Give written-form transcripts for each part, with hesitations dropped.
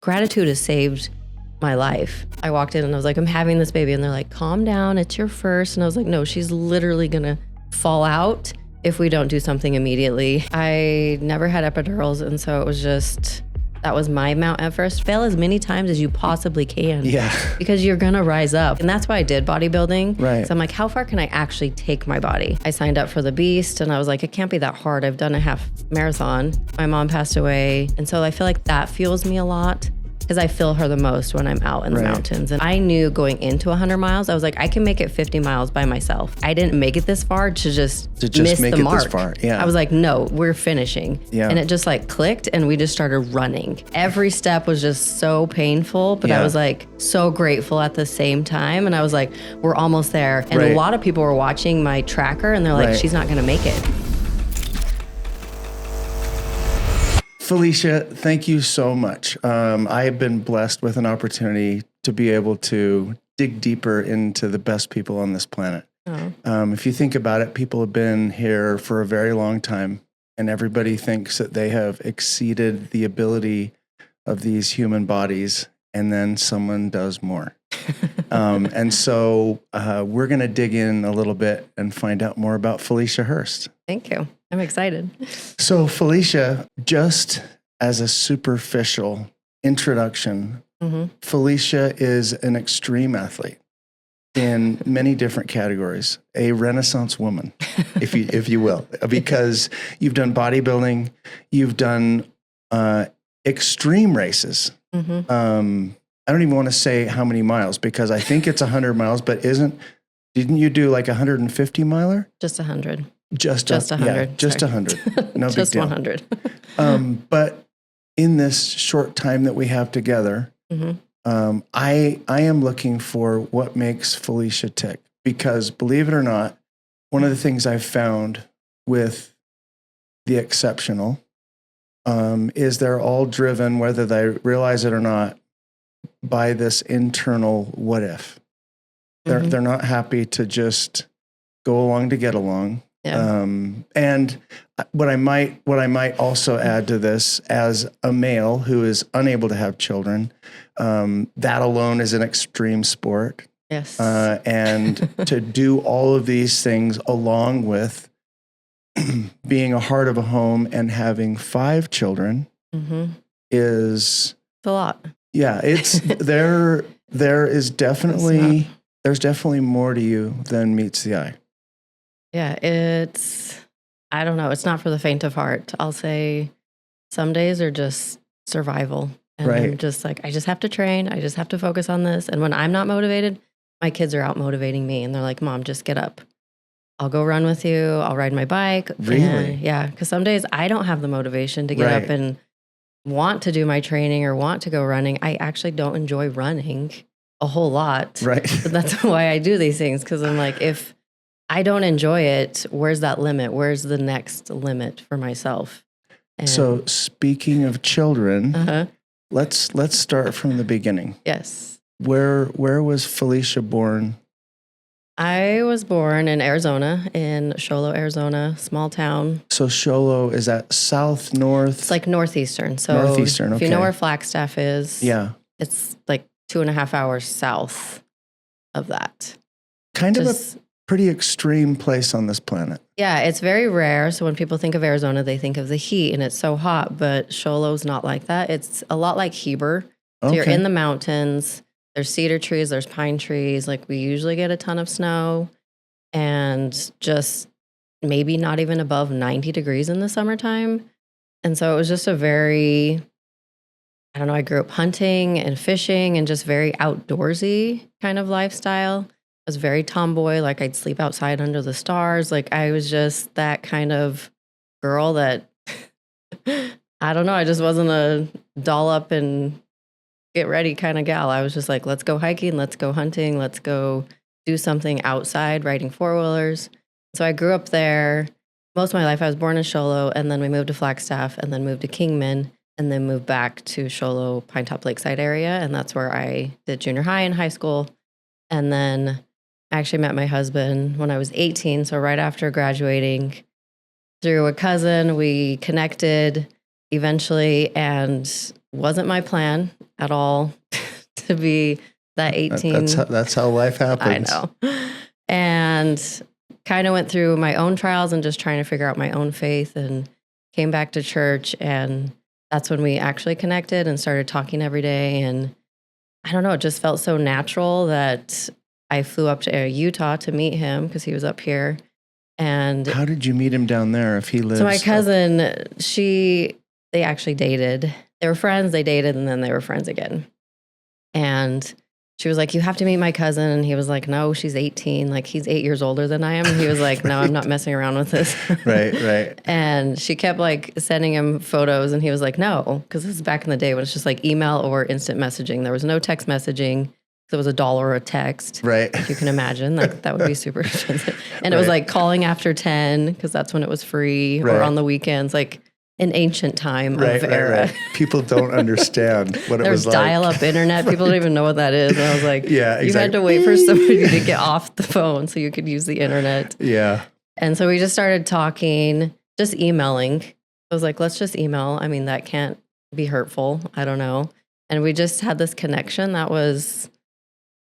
gratitude has saved my life. I walked in and I was like, I'm having this baby. And they're like, calm down, it's your first. And I was like, no, she's literally gonna fall out if we don't do something immediately. I never had epidurals. And so it was just, that was my Mount Everest. Fail as many times as you possibly can. Yeah. Because you're gonna rise up. And that's why I did bodybuilding. Right. So I'm like, how far can I actually take my body? I signed up for the Beast and I was like, it can't be that hard. I've done a half marathon. My mom passed away. And so I feel like that fuels me a lot, because I feel her the most when I'm out in the mountains. And I knew going into 100 miles, I was like, I can make it 50 miles by myself. I didn't make it this far to just miss make the it mark. this far. Yeah. I was like, no, we're finishing. Yeah. And it just like clicked and we just started running. Every step was just so painful, but I was like so grateful at the same time. And I was like, we're almost there. And a lot of people were watching my tracker and they're like, she's not gonna make it. Felisha, thank you so much. I have been blessed with an opportunity to be able to dig deeper into the best people on this planet. If you think about it, people have been here for a very long time, and everybody thinks that they have exceeded the ability of these human bodies, and then someone does more. And so we're going to dig in a little bit and find out more about Felisha Hurst. Thank you. I'm excited. So Felisha, just as a superficial introduction, Felisha is an extreme athlete in many different categories, a Renaissance woman, if you will, because you've done bodybuilding, you've done extreme races. I don't even want to say how many miles, because I think it's 100 miles, but didn't you do like 150 miler? Just 100. Just 100. Yeah, just 100. No just big deal. 100. But in this short time that we have together, I am looking for what makes Felisha tick, because believe it or not, one of the things I've found with the exceptional is they're all driven, whether they realize it or not, by this internal what if. They're not happy to just go along to get along. Yeah. And what I might also add to this, as a male who is unable to have children, that alone is an extreme sport. Yes. And to do all of these things along with being a heart of a home and having 5 children is a lot. Yeah, it's there is definitely there's definitely more to you than meets the eye. Yeah, I don't know. It's not for the faint of heart. I'll say some days are just survival. And I'm just like, I just have to train. I just have to focus on this. And when I'm not motivated, my kids are out motivating me. And they're like, Mom, just get up. I'll go run with you. I'll ride my bike. Really? And yeah, because some days I don't have the motivation to get up and want to do my training or want to go running. I actually don't enjoy running a whole lot. Right. But that's why I do these things, because I'm like, if I don't enjoy it, where's that limit? Where's the next limit for myself? And so speaking of children, let's start from the beginning. Yes. Where was Felisha born? I was born in Arizona, in Sholo, Arizona, small town. So Sholo, is that south, north? It's like northeastern. So northeastern, if you know where Flagstaff is, it's like 2.5 hours south of that. Kind of a pretty extreme place on this planet. Yeah, it's very rare. So when people think of Arizona, they think of the heat and it's so hot, but Sholo's not like that. It's a lot like Heber. So you're in the mountains. There's cedar trees, there's pine trees. Like, we usually get a ton of snow, and just maybe not even above 90 degrees in the summertime. And so it was just a very, I don't know, I grew up hunting and fishing and just very outdoorsy kind of lifestyle. I was very tomboy. Like, I'd sleep outside under the stars. Like, I was just that kind of girl that, I don't know, I just wasn't a doll up and get ready kind of gal. I was just like, let's go hiking, let's go hunting, let's go do something outside, riding 4-wheelers. So I grew up there. Most of my life I was born in Sholo, and then we moved to Flagstaff, and then moved to Kingman, and then moved back to Sholo, Pine Top Lakeside area. And that's where I did junior high and high school. And then I actually met my husband when I was 18. So right after graduating, through a cousin, we connected eventually, and wasn't my plan at all to be that 18. That's how life happens. I know. And kind of went through my own trials and just trying to figure out my own faith, and came back to church. And that's when we actually connected and started talking every day. And I don't know, it just felt so natural that I flew up to Utah to meet him because he was up here. And how did you meet him down there if he lives? So my cousin, they actually dated. They were friends, they dated, and then they were friends again. And she was like, you have to meet my cousin. And he was like, no, she's 18. Like, he's 8 years older than I am. And he was like, no, I'm not messing around with this. Right. And she kept like sending him photos. And he was like, no, because this is back in the day when it's just like email or instant messaging. There was no text messaging. It was $1 a text. Right. If you can imagine, like that would be super expensive. And it was like calling after 10 because that's when it was free, or on the weekends, like an ancient time of era. Right. People don't understand what it was like. There's dial-up internet. People don't even know what that is. And I was like, yeah, exactly. You had to wait for somebody to get off the phone so you could use the internet. Yeah. And so we just started talking, just emailing. I was like, let's just email. I mean, that can't be hurtful. I don't know. And we just had this connection that was,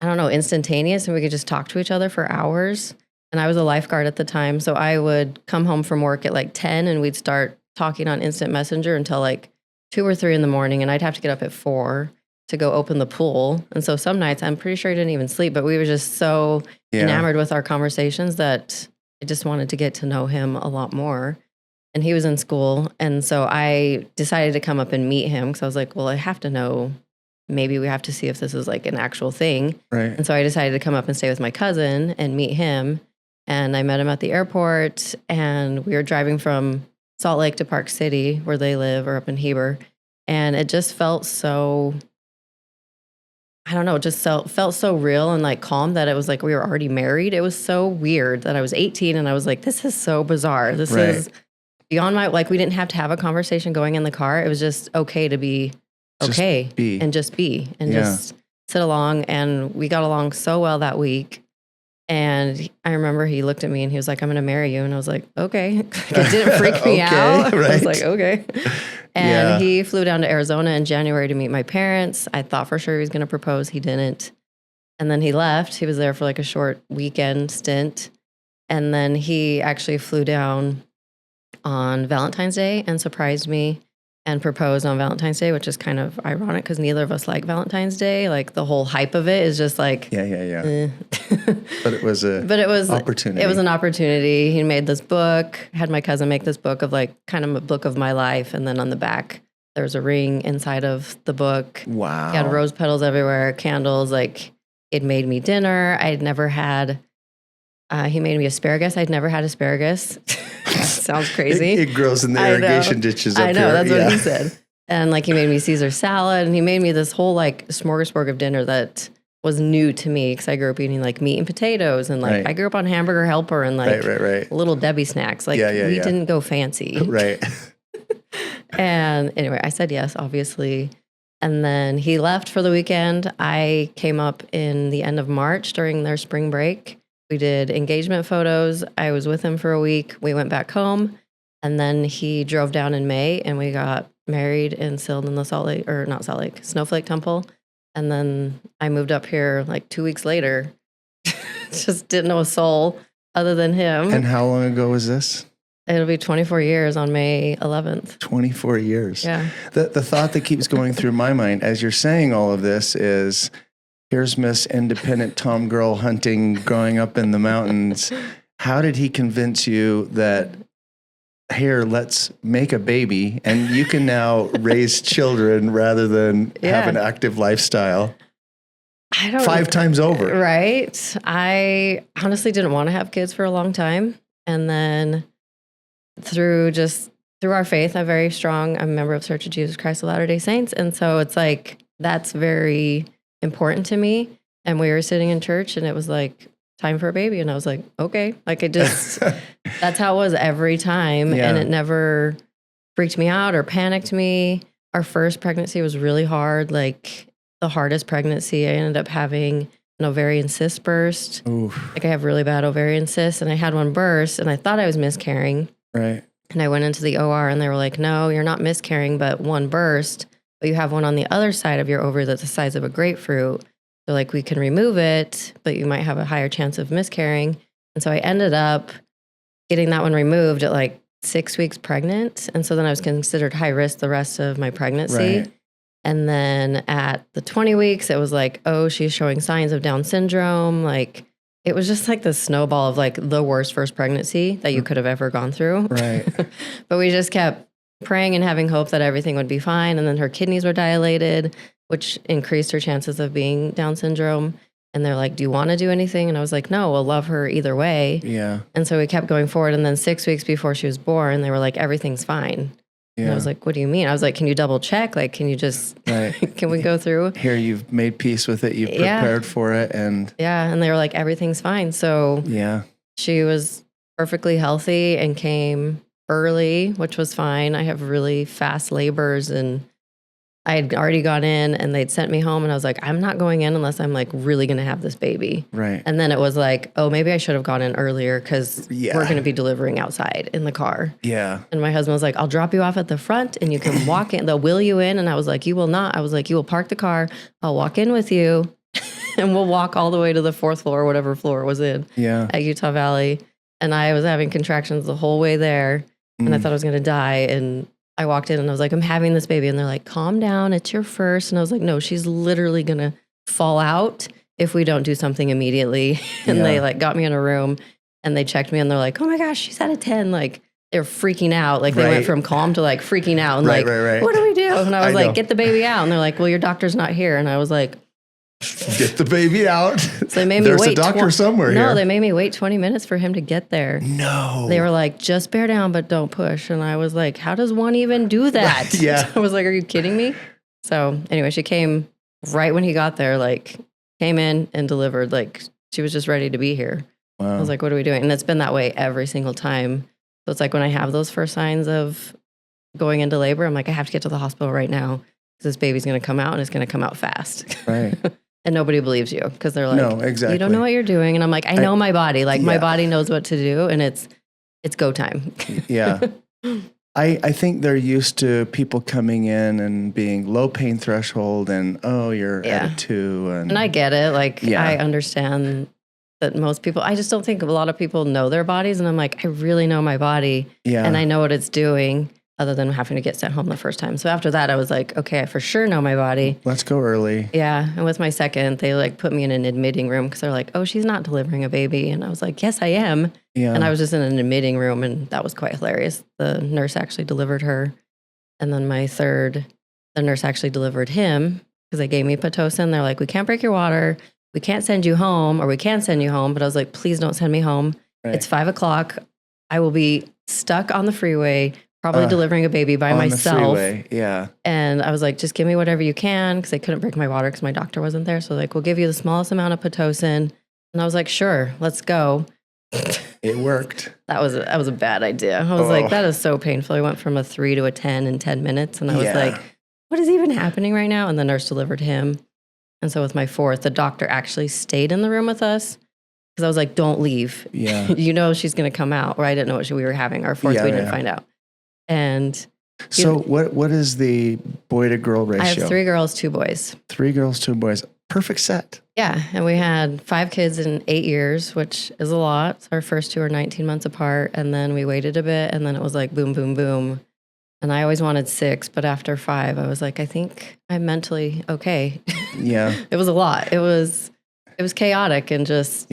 I don't know, instantaneous, and we could just talk to each other for hours. And I was a lifeguard at the time, so I would come home from work at like 10, and we'd start talking on instant messenger until like 2 or 3 in the morning, and I'd have to get up at 4 to go open the pool. And so some nights, I'm pretty sure I didn't even sleep, but we were just so enamored with our conversations that I just wanted to get to know him a lot more. And he was in school, and so I decided to come up and meet him because I was like, well, I have to know. Maybe we have to see if this is like an actual thing. Right. And so I decided to come up and stay with my cousin and meet him. And I met him at the airport, and we were driving from Salt Lake to Park City, where they live, or up in Heber. And it just felt so, I don't know, just felt so real and like calm that it was like we were already married. It was so weird that I was 18 and I was like, this is so bizarre. This is beyond my, like, we didn't have to have a conversation going in the car. It was just okay to be okay and just sit along. And we got along so well that week. And I remember he looked at me and he was like, I'm going to marry you. And I was like, okay. It didn't freak me out. Right. I was like, okay. And he flew down to Arizona in January to meet my parents. I thought for sure he was going to propose. He didn't. And then he left. He was there for like a short weekend stint. And then he actually flew down on Valentine's Day and surprised me and proposed on Valentine's Day, which is kind of ironic because neither of us like Valentine's Day. Like the whole hype of it is just like, But it was opportunity. It was an opportunity. He made this book, had my cousin make this book of like kind of a book of my life. And then on the back, there's a ring inside of the book. Wow. He had rose petals everywhere, candles. Like it made me dinner. I'd never had, he made me asparagus. I'd never had asparagus. Sounds crazy. It grows in the irrigation ditches up here. I know, that's what he said. And like he made me Caesar salad, and he made me this whole like smorgasbord of dinner that was new to me because I grew up eating like meat and potatoes, and like I grew up on Hamburger Helper and like Little Debbie snacks. Like we didn't go fancy. Right. And anyway, I said yes, obviously. And then he left for the weekend. I came up in the end of March during their spring break. We did engagement photos. I was with him for a week. We went back home, and then he drove down in May, and we got married and sealed in the Snowflake Temple. And then I moved up here like 2 weeks later. Just didn't know a soul other than him. And how long ago was this? It'll be 24 years on May 11th. 24 years. Yeah. The thought that keeps going through my mind as you're saying all of this is, here's Miss Independent Tom Girl hunting, growing up in the mountains. How did he convince you that, here, let's make a baby and you can now raise children rather than have an active lifestyle? I don't 5 times over. Right. I honestly didn't want to have kids for a long time. And then through our faith, I'm very strong. I'm a member of Church of Jesus Christ of Latter-day Saints. And so it's like, that's very important to me. And we were sitting in church and it was like, time for a baby. And I was like, okay. Like it just, that's how it was every time. Yeah. And it never freaked me out or panicked me. Our first pregnancy was really hard. Like the hardest pregnancy. I ended up having an ovarian cyst burst. Oof. Like I have really bad ovarian cysts, and I had one burst and I thought I was miscarrying. Right. And I went into the OR and they were like, no, you're not miscarrying, but one burst. but you have one on the other side of your ovary that's the size of a grapefruit. They're like, we can remove it, but you might have a higher chance of miscarrying. And so I ended up getting that one removed at like 6 weeks pregnant. And so then I was considered high risk the rest of my pregnancy. Right. And then at the 20 weeks, it was like, oh, she's showing signs of Down syndrome. Like, it was just like the snowball of like the worst first pregnancy that you could have ever gone through. Right. But we just kept praying and having hope that everything would be fine. And then her kidneys were dilated, which increased her chances of being Down syndrome. And they're like, do you want to do anything? And I was like, no, we'll love her either way. Yeah. And so we kept going forward. And then 6 weeks before she was born, they were like, everything's fine. Yeah. And I was like, what do you mean? I was like, can you double check? Like, can you just, can we go through? Here, you've made peace with it. You've prepared for it. And and they were like, everything's fine. So she was perfectly healthy and came early, which was fine. I have really fast labors, and I had already gone in and they'd sent me home, and I was like, I'm not going in unless I'm like really going to have this baby. Right. And then it was like, oh, maybe I should have gone in earlier because we're going to be delivering outside in the car. Yeah. And my husband was like, I'll drop you off at the front and you can walk in. They'll wheel you in. And I was like, you will not. I was like, you will park the car. I'll walk in with you and we'll walk all the way to the 4th floor, whatever floor it was in at Utah Valley. And I was having contractions the whole way there. And I thought I was going to die. And I walked in and I was like, I'm having this baby. And they're like, calm down. It's your first. And I was like, no, she's literally going to fall out if we don't do something immediately. And they like got me in a room and they checked me and they're like, oh my gosh, she's at a 10. Like they're freaking out. Like they went from calm to like freaking out. And what do we do? And I was like, get the baby out. And they're like, well, your doctor's not here. And I was like, get the baby out. So they made me There's wait. a doctor somewhere here. No, they made me wait 20 minutes for him to get there. No. They were like, just bear down, but don't push. And I was like, how does one even do that? Yeah. I was like, are you kidding me? So anyway, she came right when he got there, like came in and delivered. Like she was just ready to be here. Wow. I was like, what are we doing? And it's been that way every single time. So it's like when I have those first signs of going into labor, I'm like, I have to get to the hospital right now because this baby's going to come out and it's going to come out fast. Right. And nobody believes you because they're like, no, exactly. You don't know what you're doing. And I'm like, I know my body. Like my body knows what to do and it's go time. Yeah. I think they're used to people coming in and being low pain threshold and, oh, you're at a 2. And I get it. Like I understand that most people, I just don't think a lot of people know their bodies. And I'm like, I really know my body and I know what it's doing. Other than having to get sent home the first time. So after that, I was like, okay, I for sure know my body. Let's go early. Yeah. And with my second, they like put me in an admitting room because they're like, oh, she's not delivering a baby. And I was like, yes, I am. Yeah. And I was just in an admitting room and that was quite hilarious. The nurse actually delivered her. And then my third, the nurse actually delivered him because they gave me Pitocin. They're like, we can't break your water. We can't send you home or we can send you home. But I was like, please don't send me home. Right. It's 5 o'clock. I will be stuck on the freeway probably delivering a baby by myself. The freeway. Yeah. And I was like, just give me whatever you can because I couldn't break my water because my doctor wasn't there. So like, we'll give you the smallest amount of Pitocin. And I was like, sure, let's go. It worked. That was a bad idea. I was like, that is so painful. I went from a 3 to a 10 in 10 minutes. And I was like, what is even happening right now? And the nurse delivered him. And so with my fourth, the doctor actually stayed in the room with us. Because I was like, don't leave. Yeah. You know she's going to come out. Or I didn't know what we were having. Our fourth, we didn't find out. And so what is the boy to girl ratio? I have 3 girls, 2 boys. 3 girls, 2 boys. Perfect set. Yeah. And we had 5 kids in 8 years, which is a lot. So our first 2 are 19 months apart. And then we waited a bit. And then it was like boom, boom, boom. And I always wanted 6. But after 5, I was like, I think I'm mentally okay. Yeah. It was a lot. It was chaotic and just,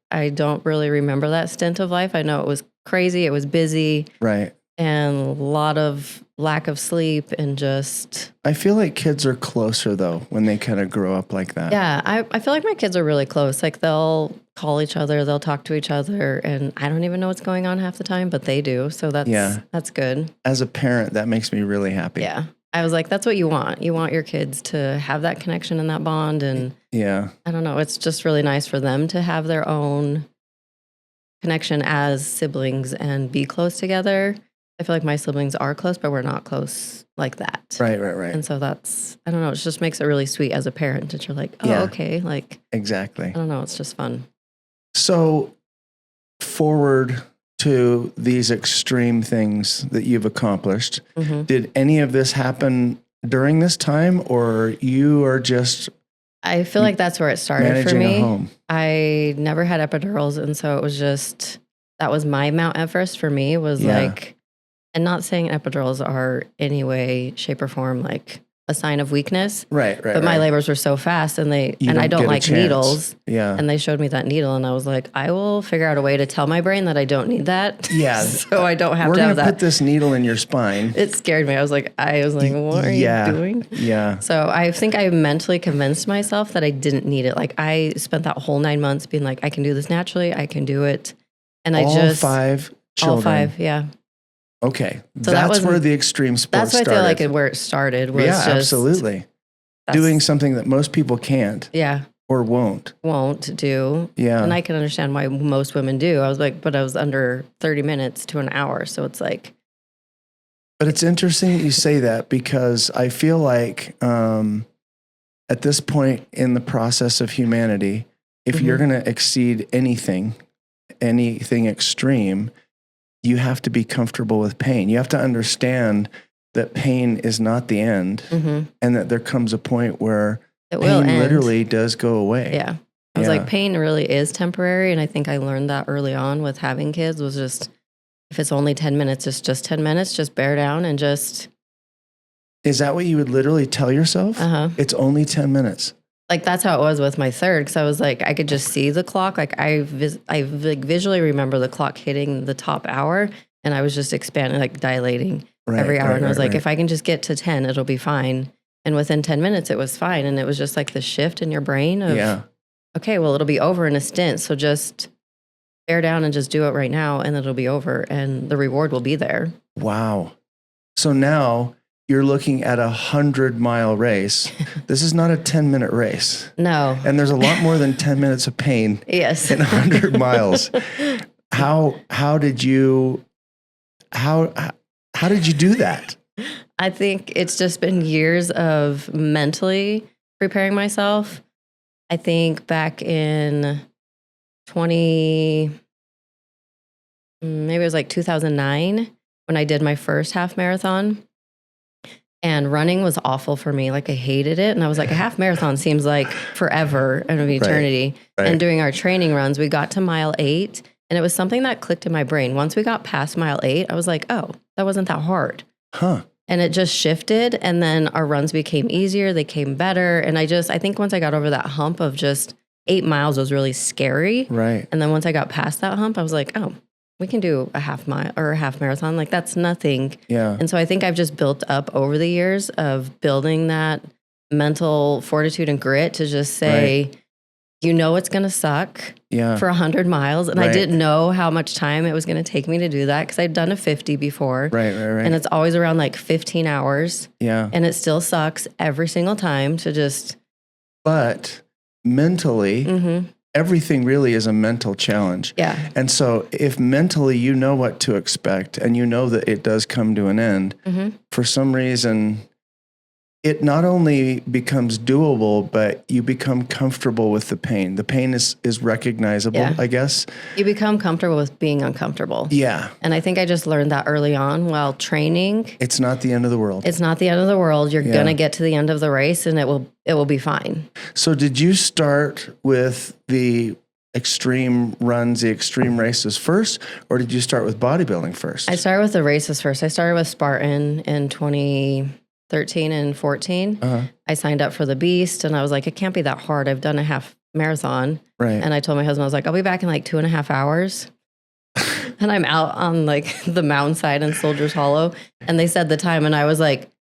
I don't really remember that stint of life. I know it was crazy. It was busy. Right. And a lot of lack of sleep and just... I feel like kids are closer, though, when they kind of grow up like that. Yeah, I feel like my kids are really close. Like, they'll call each other, they'll talk to each other, and I don't even know what's going on half the time, but they do. So that's good. As a parent, that makes me really happy. Yeah. I was like, that's what you want. You want your kids to have that connection and that bond. And I don't know, it's just really nice for them to have their own connection as siblings and be close together. I feel like my siblings are close, but we're not close like that. Right. And so that's, I don't know, it just makes it really sweet as a parent that you're like, oh, okay. Like, exactly. I don't know, it's just fun. So forward to these extreme things that you've accomplished, did any of this happen during this time, or you are just I feel like that's where it started for managing a me. home? I never had epidurals, and so it was just, that was my amount at first for me, was Yeah. like, and not saying epidurals are any way, shape, or form like a sign of weakness. Right. But my labors were so fast, and I don't like needles. Yeah. And they showed me that needle, and I was like, I will figure out a way to tell my brain that I don't need that. Yeah. So I don't have to have We're that. going to put this needle in your spine. It scared me. I was like, what are you doing? Yeah. So I think I mentally convinced myself that I didn't need it. Like, I spent that whole 9 months being like, I can do this naturally. I can do it. And all 5 children. All 5, yeah. Okay. So that's where the extreme sport started. That's why I feel like where it started was just. Absolutely. Doing something that most people can't. Yeah. Or won't do. Yeah. And I can understand why most women do. I was like, but I was under 30 minutes to an hour. So it's like. But it's interesting that you say that, because I feel like at this point in the process of humanity, if you're going to exceed anything extreme, you have to be comfortable with pain. You have to understand that pain is not the end, and that there comes a point where pain literally does go away. Yeah. I was like, pain really is temporary. And I think I learned that early on with having kids, was just, if it's only 10 minutes, it's just 10 minutes, just bear down and just. Is that what you would literally tell yourself? It's only 10 minutes. Like, that's how it was with my third. Cause I was like, I could just see the clock. Like I visually remember the clock hitting the top hour, and I was just expanding, like dilating every hour. And I was like, if I can just get to 10, it'll be fine. And within 10 minutes, it was fine. And it was just like the shift in your brain of, okay, well, it'll be over in a stint. So just bear down and just do it right now, and it'll be over, and the reward will be there. Wow. So now you're looking at 100-mile race. This is not a 10-minute race. No. And there's a lot more than 10 minutes of pain yes. in 100 miles. How did you do that? I think it's just been years of mentally preparing myself. I think back in maybe it was like 2009 when I did my first half marathon. And running was awful for me. Like, I hated it. And I was like, a half marathon seems like forever and an eternity. Right. And doing our training runs, we got to mile 8, and it was something that clicked in my brain. Once we got past mile 8, I was like, oh, that wasn't that hard. Huh. And it just shifted. And then our runs became easier. They came better. And I think once I got over that hump of just 8 miles was really scary. Right. And then once I got past that hump, I was like, oh, we can do a half mile or a half marathon. Like, that's nothing. Yeah. And so I think I've just built up over the years of building that mental fortitude and grit to just say, it's going to suck for 100 miles. And I didn't know how much time it was going to take me to do that, because I'd done a 50 before. Right. And it's always around like 15 hours. Yeah. And it still sucks every single time to just. But mentally, everything really is a mental challenge. Yeah. And so if mentally you know what to expect, and you know that it does come to an end, for some reason, it not only becomes doable, but you become comfortable with the pain. The pain is recognizable, I guess. You become comfortable with being uncomfortable. Yeah. And I think I just learned that early on while training. It's not the end of the world. It's not the end of the world. You're going to get to the end of the race, and it will be fine. So did you start with the extreme runs, the extreme races first, or did you start with bodybuilding first? I started with the races first. I started with Spartan in 2013 and 14. I signed up for the Beast, and I was like, it can't be that hard. I've done a half marathon. Right. And I told my husband, I was like, I'll be back in like 2.5 hours. And I'm out on like the mountainside in Soldiers Hollow. And they said the time, and I was like,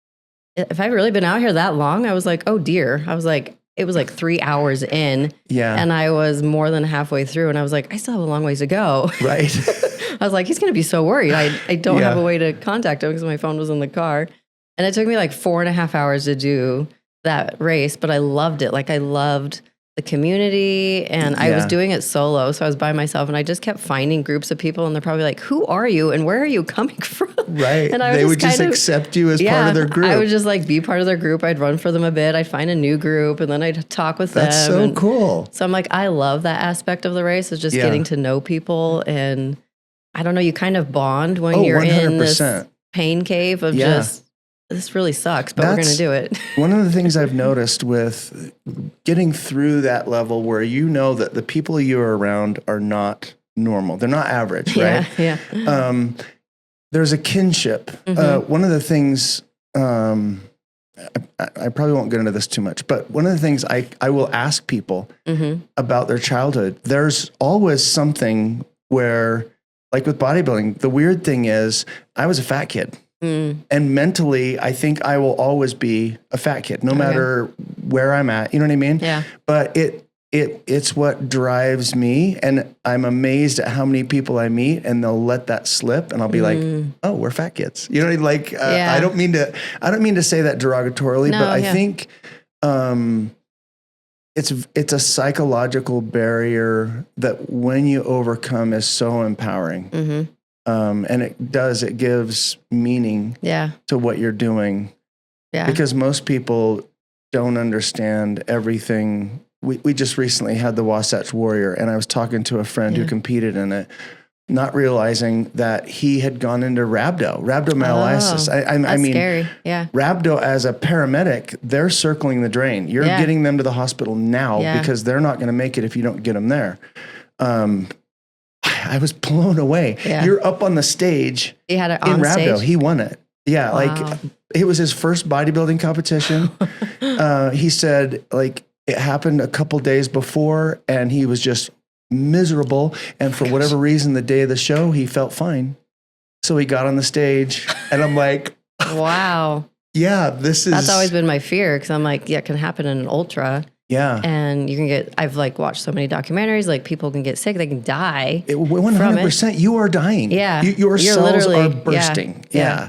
if I've really been out here that long, I was like, oh dear. I was like, it was like 3 hours in. Yeah. And I was more than halfway through, and I was like, I still have a long ways to go. Right. I was like, he's going to be so worried. I don't have a way to contact him because my phone was in the car. And it took me like 4.5 hours to do that race, but I loved it. Like, I loved the community, and I was doing it solo. So I was by myself, and I just kept finding groups of people, and they're probably like, who are you and where are you coming from? Right. And they would just accept you as part of their group. I would just like be part of their group. I'd run for them a bit. I'd find a new group, and then I'd talk with them. That's so cool. So I'm like, I love that aspect of the race, is just getting to know people. And I don't know, you kind of bond when you're 100%. In this pain cave of just, this really sucks, but we're going to do it. One of the things I've noticed with getting through that level where you know that the people you're around are not normal. They're not average, right? Yeah. There's a kinship. One of the things, I probably won't get into this too much, but one of the things I will ask people about their childhood, there's always something where, like with bodybuilding, the weird thing is I was a fat kid. And mentally, I think I will always be a fat kid, no matter where I'm at. You know what I mean? Yeah. But it's what drives me, and I'm amazed at how many people I meet, and they'll let that slip, and I'll be like, "Oh, we're fat kids." You know, like I don't mean to say that derogatorily, but I think it's a psychological barrier that when you overcome is so empowering. And it gives meaning to what you're doing. Yeah. Because most people don't understand everything. We just recently had the Wasatch Warrior, and I was talking to a friend who competed in it, not realizing that he had gone into rhabdomyolysis. I mean, scary. Yeah. Rhabdo, as a paramedic, they're circling the drain. You're getting them to the hospital now because they're not going to make it if you don't get them there. I was blown away. Yeah. You're up on the stage. He had it on in rhabdo. Stage? He won it. Yeah. Wow. Like it was his first bodybuilding competition. He said like it happened a couple days before and he was just miserable. And for whatever reason, the day of the show, he felt fine. So he got on the stage and I'm like, wow. Yeah, that's always been my fear. Cause I'm like, it can happen in an ultra. Yeah. And you can I've like watched so many documentaries, like people can get sick, they can die. 100%. You are dying. Yeah. Your cells are bursting. Yeah.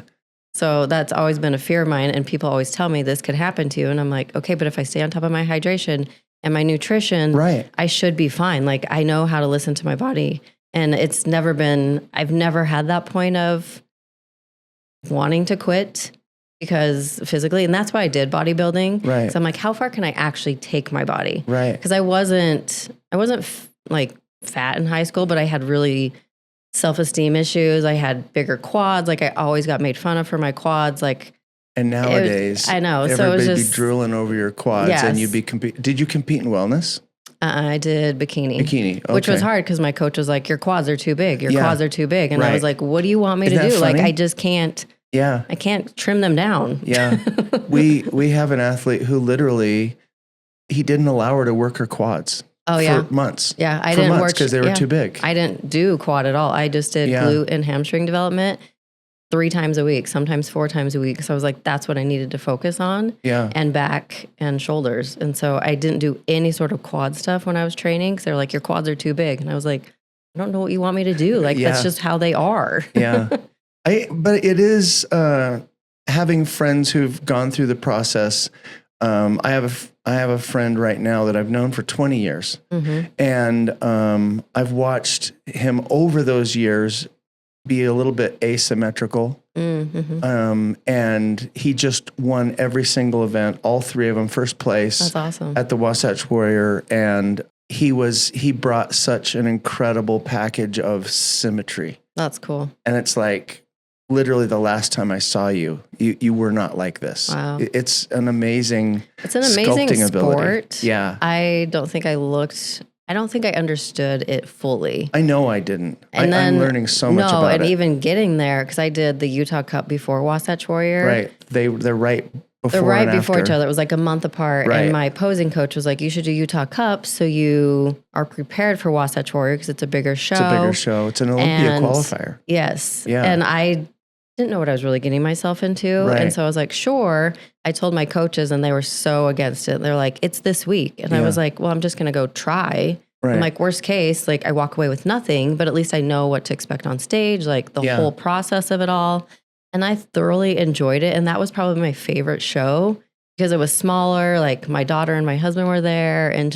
So that's always been a fear of mine. And people always tell me this could happen to you. And I'm like, okay, but if I stay on top of my hydration and my nutrition, I should be fine. Like I know how to listen to my body. And I've never had that point of wanting to quit. Because physically, and that's why I did bodybuilding. Right. So I'm like, how far can I actually take my body? Right. Because I wasn't like fat in high school, but I had really self-esteem issues. I had bigger quads. Like I always got made fun of for my quads. Like, and nowadays, I know. So it was just be drooling over your quads, and you'd be Did you compete in wellness? I did bikini. Okay. Which was hard because my coach was like, your quads are too big. Your quads are too big. And I was like, what do you want me to do? Funny? Like, I just can't. Yeah. I can't trim them down. Yeah. We have an athlete who literally, he didn't allow her to work her quads for months. Yeah. I didn't work because they were too big. I didn't do quad at all. I just did glute and hamstring development 3 times a week, sometimes 4 times a week. So I was like, that's what I needed to focus on. Yeah. And back and shoulders. And so I didn't do any sort of quad stuff when I was training. Cause they're like, your quads are too big. And I was like, I don't know what you want me to do. Like, that's just how they are. Yeah. But it is having friends who've gone through the process. I have a friend right now that I've known for 20 years, and I've watched him over those years be a little bit asymmetrical. And he just won every single event, all 3 of them, first place. That's awesome. At the Wasatch Warrior, and he brought such an incredible package of symmetry. That's cool. And it's like, literally the last time I saw you were not like this. Wow. It's an amazing sculpting sport. Ability. Yeah. I don't think I understood it fully. I know I didn't. I'm learning so much about it. And even getting there, because I did the Utah Cup before Wasatch Warrior. Right. They're right before They're right before each other. It was like a month apart. Right. And my posing coach was like, you should do Utah Cup so you are prepared for Wasatch Warrior because it's a bigger show. It's an Olympia qualifier. Yes. Yeah. And I didn't know what I was really getting myself into. Right. And so I was like, sure. I told my coaches and they were so against it. They're like, it's this week. And I was like, well, I'm just going to go try. Right. I'm like, worst case, like I walk away with nothing, but at least I know what to expect on stage, like the whole process of it all. And I thoroughly enjoyed it. And that was probably my favorite show because it was smaller. Like my daughter and my husband were there and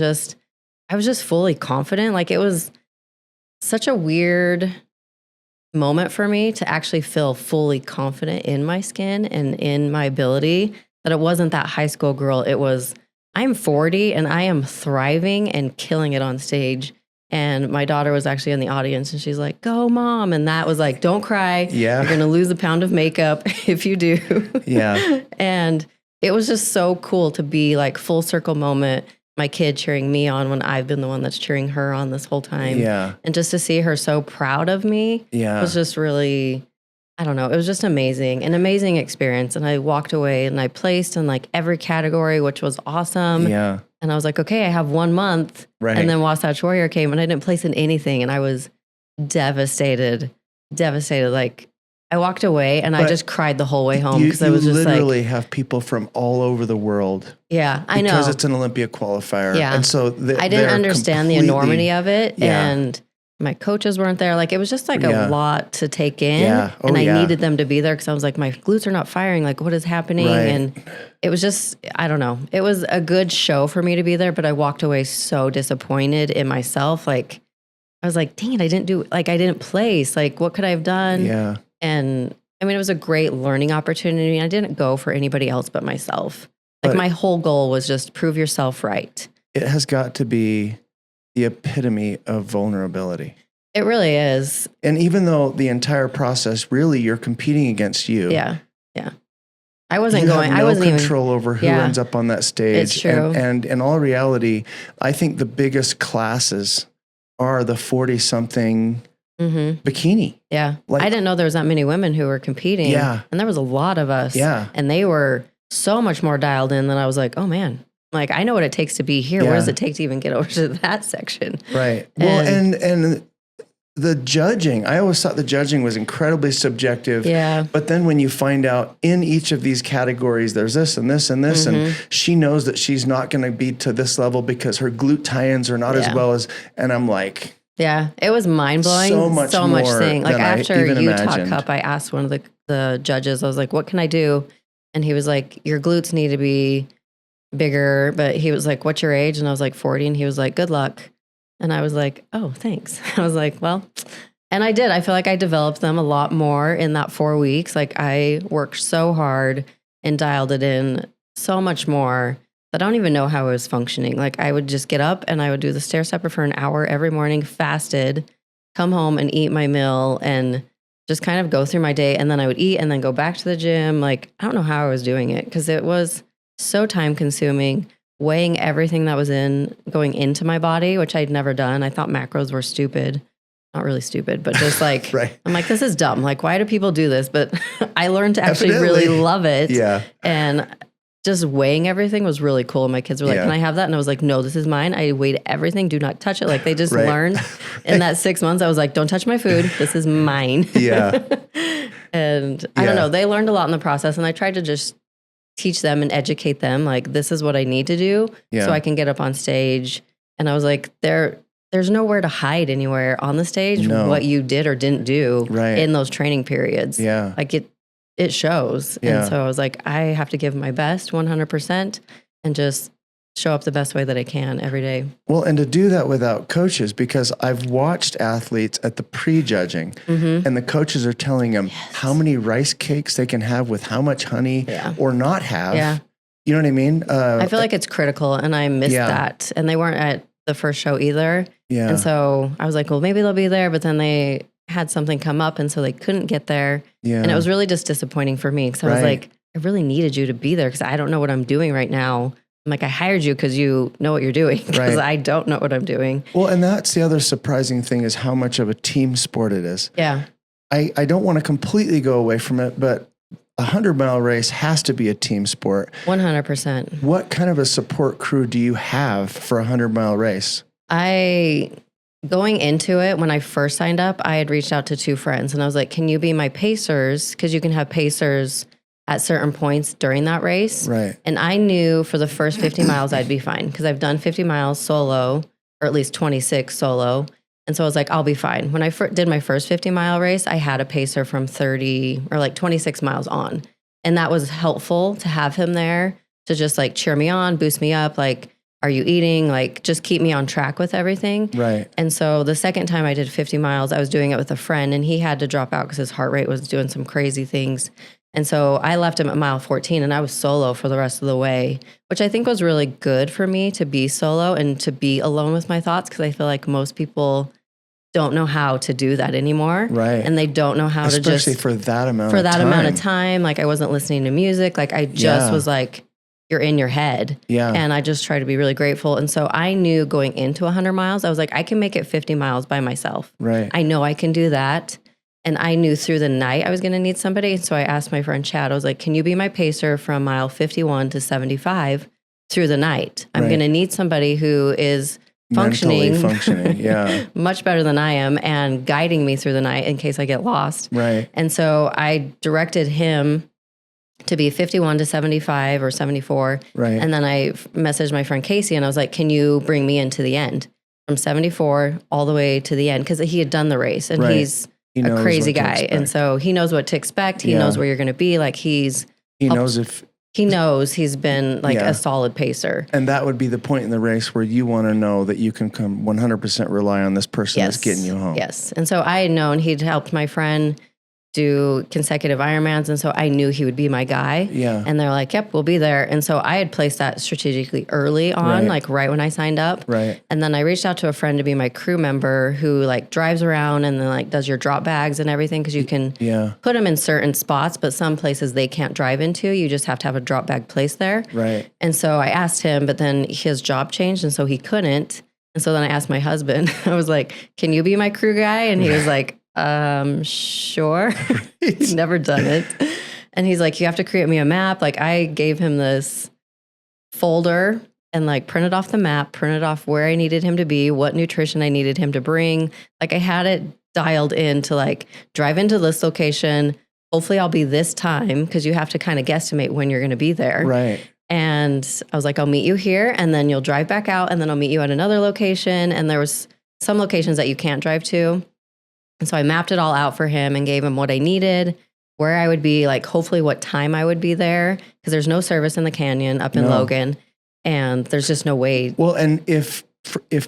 I was just fully confident. Like it was such a weird moment for me to actually feel fully confident in my skin and in my ability, that it wasn't that high school girl. It was, I'm 40 and I am thriving and killing it on stage. And my daughter was actually in the audience and she's like, go mom. And that was like, don't cry. Yeah. You're going to lose a pound of makeup if you do. Yeah. And it was just so cool to be like full circle moment. My kid cheering me on when I've been the one that's cheering her on this whole time. Yeah. And just to see her so proud of me was just really, I don't know. It was just amazing, an amazing experience. And I walked away and I placed in like every category, which was awesome. Yeah. And I was like, okay, I have 1 month. Right. And then Wasatch Warrior came and I didn't place in anything. And I was devastated. Like I walked away and I just cried the whole way home because I was just literally have people from all over the world. Yeah, I know. Because it's an Olympia qualifier. Yeah. And so I didn't understand the enormity of it. Yeah. And my coaches weren't there. Like it was just like a lot to take in. Yeah. Oh, and I needed them to be there because I was like, my glutes are not firing. Like what is happening? Right. And it was just, I don't know. It was a good show for me to be there, but I walked away so disappointed in myself. Like I was like, dang it, I didn't place. Like what could I have done? Yeah. And I mean, it was a great learning opportunity. I didn't go for anybody else but myself. Like my whole goal was just prove yourself right. It has got to be the epitome of vulnerability. It really is. And even though the entire process, really, you're competing against you. Yeah. Yeah. I wasn't you going, have I wasn't control over who ends up on that stage. It's true. And in all reality, I think the biggest classes are the 40-something bikini. Yeah. Like, I didn't know there was that many women who were competing. Yeah. And there was a lot of us. Yeah. And they were so much more dialed in than I was like, oh man, like I know what it takes to be here. Yeah. What does it take to even get over to that section? Right. Well, and the judging, I always thought the judging was incredibly subjective. Yeah. But then when you find out in each of these categories, there's this and this and this, and she knows that she's not going to be to this level because her glute tie-ins are not as well as, and I'm like, yeah, it was mind blowing. So much thing. Like after Utah imagined. Cup, I asked one of the judges, I was like, what can I do? And he was like, your glutes need to be bigger. But he was like, what's your age? And I was like, 40. And he was like, good luck. And I was like, oh, thanks. I was like, well, and I did. I feel like I developed them a lot more in that 4 weeks. Like I worked so hard and dialed it in so much more. I don't even know how I was functioning. Like I would just get up and I would do the stair stepper for an hour every morning, fasted, come home and eat my meal and just kind of go through my day. And then I would eat and then go back to the gym. Like, I don't know how I was doing it because it was so time consuming, weighing everything that was going into my body, which I'd never done. I thought macros were stupid. Not really stupid, but just like, right. I'm like, this is dumb. Like, why do people do this? But I learned to actually really love it. Yeah. And just weighing everything was really cool. My kids were like, can I have that? And I was like, no, this is mine. I weighed everything. Do not touch it. Like they just learned in that 6 months. I was like, don't touch my food. This is mine. Yeah. And I don't know. They learned a lot in the process. And I tried to just teach them and educate them. Like, this is what I need to do so I can get up on stage. And I was like, there's nowhere to hide anywhere on the stage what you did or didn't do in those training periods. Yeah. Like it shows. Yeah. And so I was like, I have to give my best 100% and just show up the best way that I can every day. Well, and to do that without coaches, because I've watched athletes at the pre-judging and the coaches are telling them how many rice cakes they can have with how much honey or not have. Yeah. You know what I mean? I feel like it's critical and I missed that. And they weren't at the first show either. Yeah. And so I was like, well, maybe they'll be there, but then they had something come up and so they couldn't get there. Yeah. And it was really just disappointing for me because I was like, I really needed you to be there because I don't know what I'm doing right now. I'm like, I hired you because you know what you're doing because I don't know what I'm doing. Well, and that's the other surprising thing is how much of a team sport it is. Yeah. I don't want to completely go away from it, but a 100-mile race has to be a team sport. 100%. What kind of a support crew do you have for a 100-mile race? Going into it, when I first signed up, I had reached out to 2 friends and I was like, can you be my pacers? Because you can have pacers at certain points during that race. Right. And I knew for the first 50 miles, I'd be fine because I've done 50 miles solo, or at least 26 solo. And so I was like, I'll be fine. When I did my first 50-mile race, I had a pacer from 30 or like 26 miles on. And that was helpful to have him there to just like cheer me on, boost me up. Like, are you eating? Like, just keep me on track with everything. Right. And so the second time I did 50 miles, I was doing it with a friend and he had to drop out because his heart rate was doing some crazy things. And so I left him at mile 14 and I was solo for the rest of the way, which I think was really good for me to be solo and to be alone with my thoughts. Cause I feel like most people don't know how to do that anymore. Right. And they don't know how Especially to just for that amount amount of time. Like I wasn't listening to music. Like I just was like, you're in your head. Yeah. And I just try to be really grateful. And so I knew going into 100 miles, I was like, I can make it 50 miles by myself. Right. I know I can do that. And I knew through the night I was going to need somebody. And so I asked my friend Chad, I was like, can you be my pacer from mile 51 to 75 through the night? I'm going to need somebody who is functioning yeah, much better than I am and guiding me through the night in case I get lost. Right. And so I directed him to be 51 to 75 or 74. Right. And then I messaged my friend Casey and I was like, can you bring me into the end from 74 all the way to the end? Because he had done the race and he's a crazy guy. And so he knows what to expect. He knows where you're going to be. Like he knows he's been like a solid pacer. And that would be the point in the race where you want to know that you can come 100% rely on this person that's getting you home. Yes. And so I had known he'd helped my friend do consecutive Ironmans. And so I knew he would be my guy. Yeah. And they're like, yep, we'll be there. And so I had placed that strategically early on, like right when I signed up. Right. And then I reached out to a friend to be my crew member who like drives around and then like does your drop bags and everything. Cause you can put them in certain spots, but some places they can't drive into. You just have to have a drop bag placed there. Right. And so I asked him, but then his job changed. And so he couldn't. And so then I asked my husband, I was like, can you be my crew guy? And he was like, sure. He's never done it. And he's like, you have to create me a map. Like I gave him this folder and like printed off the map, printed off where I needed him to be, what nutrition I needed him to bring. Like I had it dialed in to like drive into this location. Hopefully I'll be this time because you have to kind of guesstimate when you're going to be there. Right. And I was like, I'll meet you here and then you'll drive back out and then I'll meet you at another location. And there was some locations that you can't drive to. And so I mapped it all out for him and gave him what I needed, where I would be, like hopefully what time I would be there, because there's no service in the canyon up in Logan, and there's just no way. Well, and if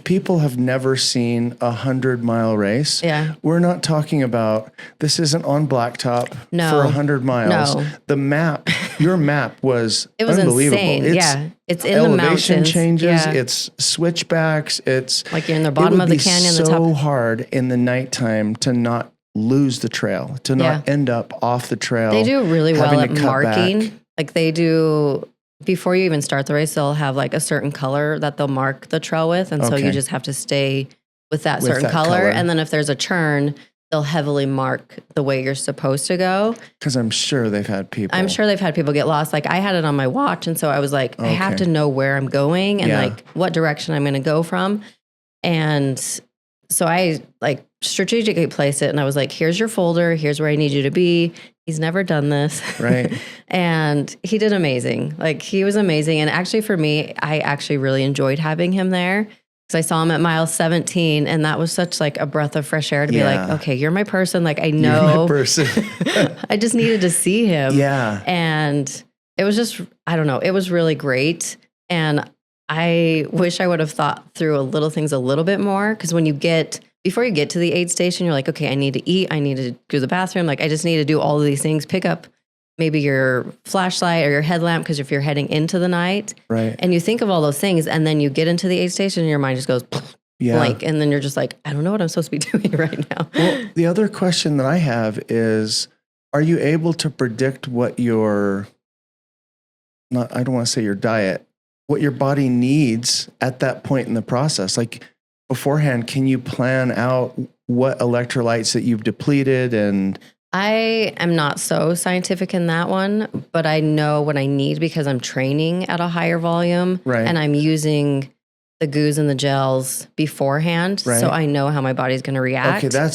people have never seen 100-mile race, we're not talking about, this isn't on blacktop for 100 miles. No. The map, your map was unbelievable. Insane. It's in the mountains. Elevation changes, it's switchbacks, it's like you're in the bottom of the canyon. It would be so hard in the nighttime to not lose the trail, to not end up off the trail. They do really well at marking. Back. Like they do. Before you even start the race, they'll have like a certain color that they'll mark the trail with. And so you just have to stay with that certain color. And then if there's a turn, they'll heavily mark the way you're supposed to go. Because I'm sure they've had people get lost. Like I had it on my watch. And so I was like, I have to know where I'm going and like what direction I'm going to go from. And so I like strategically placed it and I was like, here's your folder. Here's where I need you to be. He's never done this. Right. And he did amazing. Like he was amazing. And actually for me, I actually really enjoyed having him there because I saw him at mile 17 and that was such like a breath of fresh air to be like, okay, you're my person. Like I know. You're my person. I just needed to see him. Yeah. And it was just, I don't know, it was really great. And I wish I would have thought through little things a little bit more because before you get to the aid station, you're like, okay, I need to eat. I need to go to the bathroom. Like, I just need to do all of these things. Pick up maybe your flashlight or your headlamp because if you're heading into the night. Right. And you think of all those things and then you get into the aid station and your mind just goes blank. And then you're just like, I don't know what I'm supposed to be doing right now. Well, the other question that I have is, are you able to predict what I don't want to say your diet, what your body needs at that point in the process? Like, beforehand, can you plan out what electrolytes that you've depleted? And I am not so scientific in that one, but I know what I need because I'm training at a higher volume and I'm using the goos and the gels beforehand. Right. So I know how my body's going to react. Okay,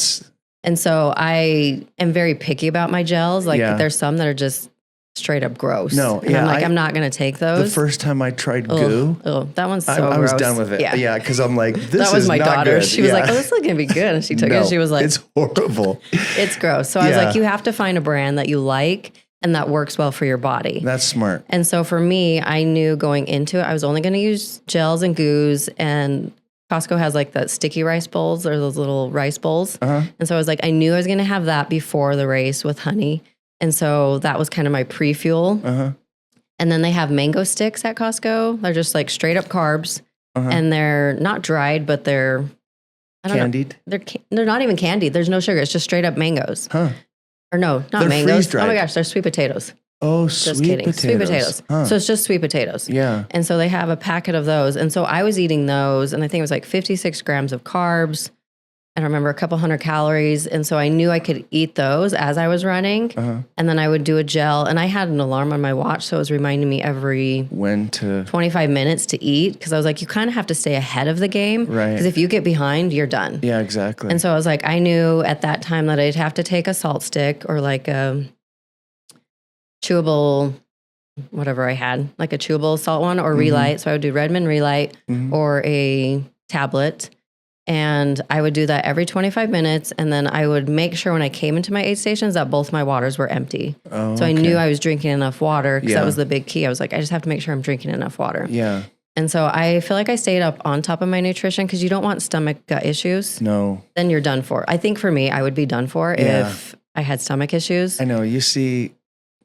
and so I am very picky about my gels. Like there's some that are just straight up gross. No, and I'm like, I'm not going to take those. The first time I tried goo, that one's so gross. I was done with it. Yeah, because I'm like, this that was is my not daughter. good. She was like, oh, this is going to be good. And she took it and she was like, it's horrible. It's gross. So I was like, you have to find a brand that you like and that works well for your body. That's smart. And so for me, I knew going into it, I was only going to use gels and goos, and Costco has like the sticky rice bowls or those little rice bowls. And so I was like, I knew I was going to have that before the race with honey. And so that was kind of my pre-fuel. And then they have mango sticks at Costco. They're just like straight up carbs. And they're not dried, but they're candied. They're not even candied. There's no sugar. It's just straight up mangoes. Or no, not they're mangoes. freeze-dried. Oh my gosh, they're sweet potatoes. Oh, just kidding. Sweet potatoes. So it's just sweet potatoes. Yeah. And so they have a packet of those. And so I was eating those, and I think it was like 56 grams of carbs. And I remember a couple hundred calories. And so I knew I could eat those as I was running. And then I would do a gel. And I had an alarm on my watch. So it was reminding me every 25 minutes to eat. Because I was like, you kind of have to stay ahead of the game. Right. Because if you get behind, you're done. Yeah, exactly. And so I was like, I knew at that time that I'd have to take a salt stick or like a chewable, whatever I had, like a chewable salt one or Relight. So I would do Redmond Relight or a tablet. And I would do that every 25 minutes. And then I would make sure when I came into my aid stations that both my waters were empty. So I knew I was drinking enough water because that was the big key. I was like, I just have to make sure I'm drinking enough water. Yeah. And so I feel like I stayed up on top of my nutrition because you don't want stomach gut issues. No. Then you're done for. I think for me, I would be done for if I had stomach issues. I know. You see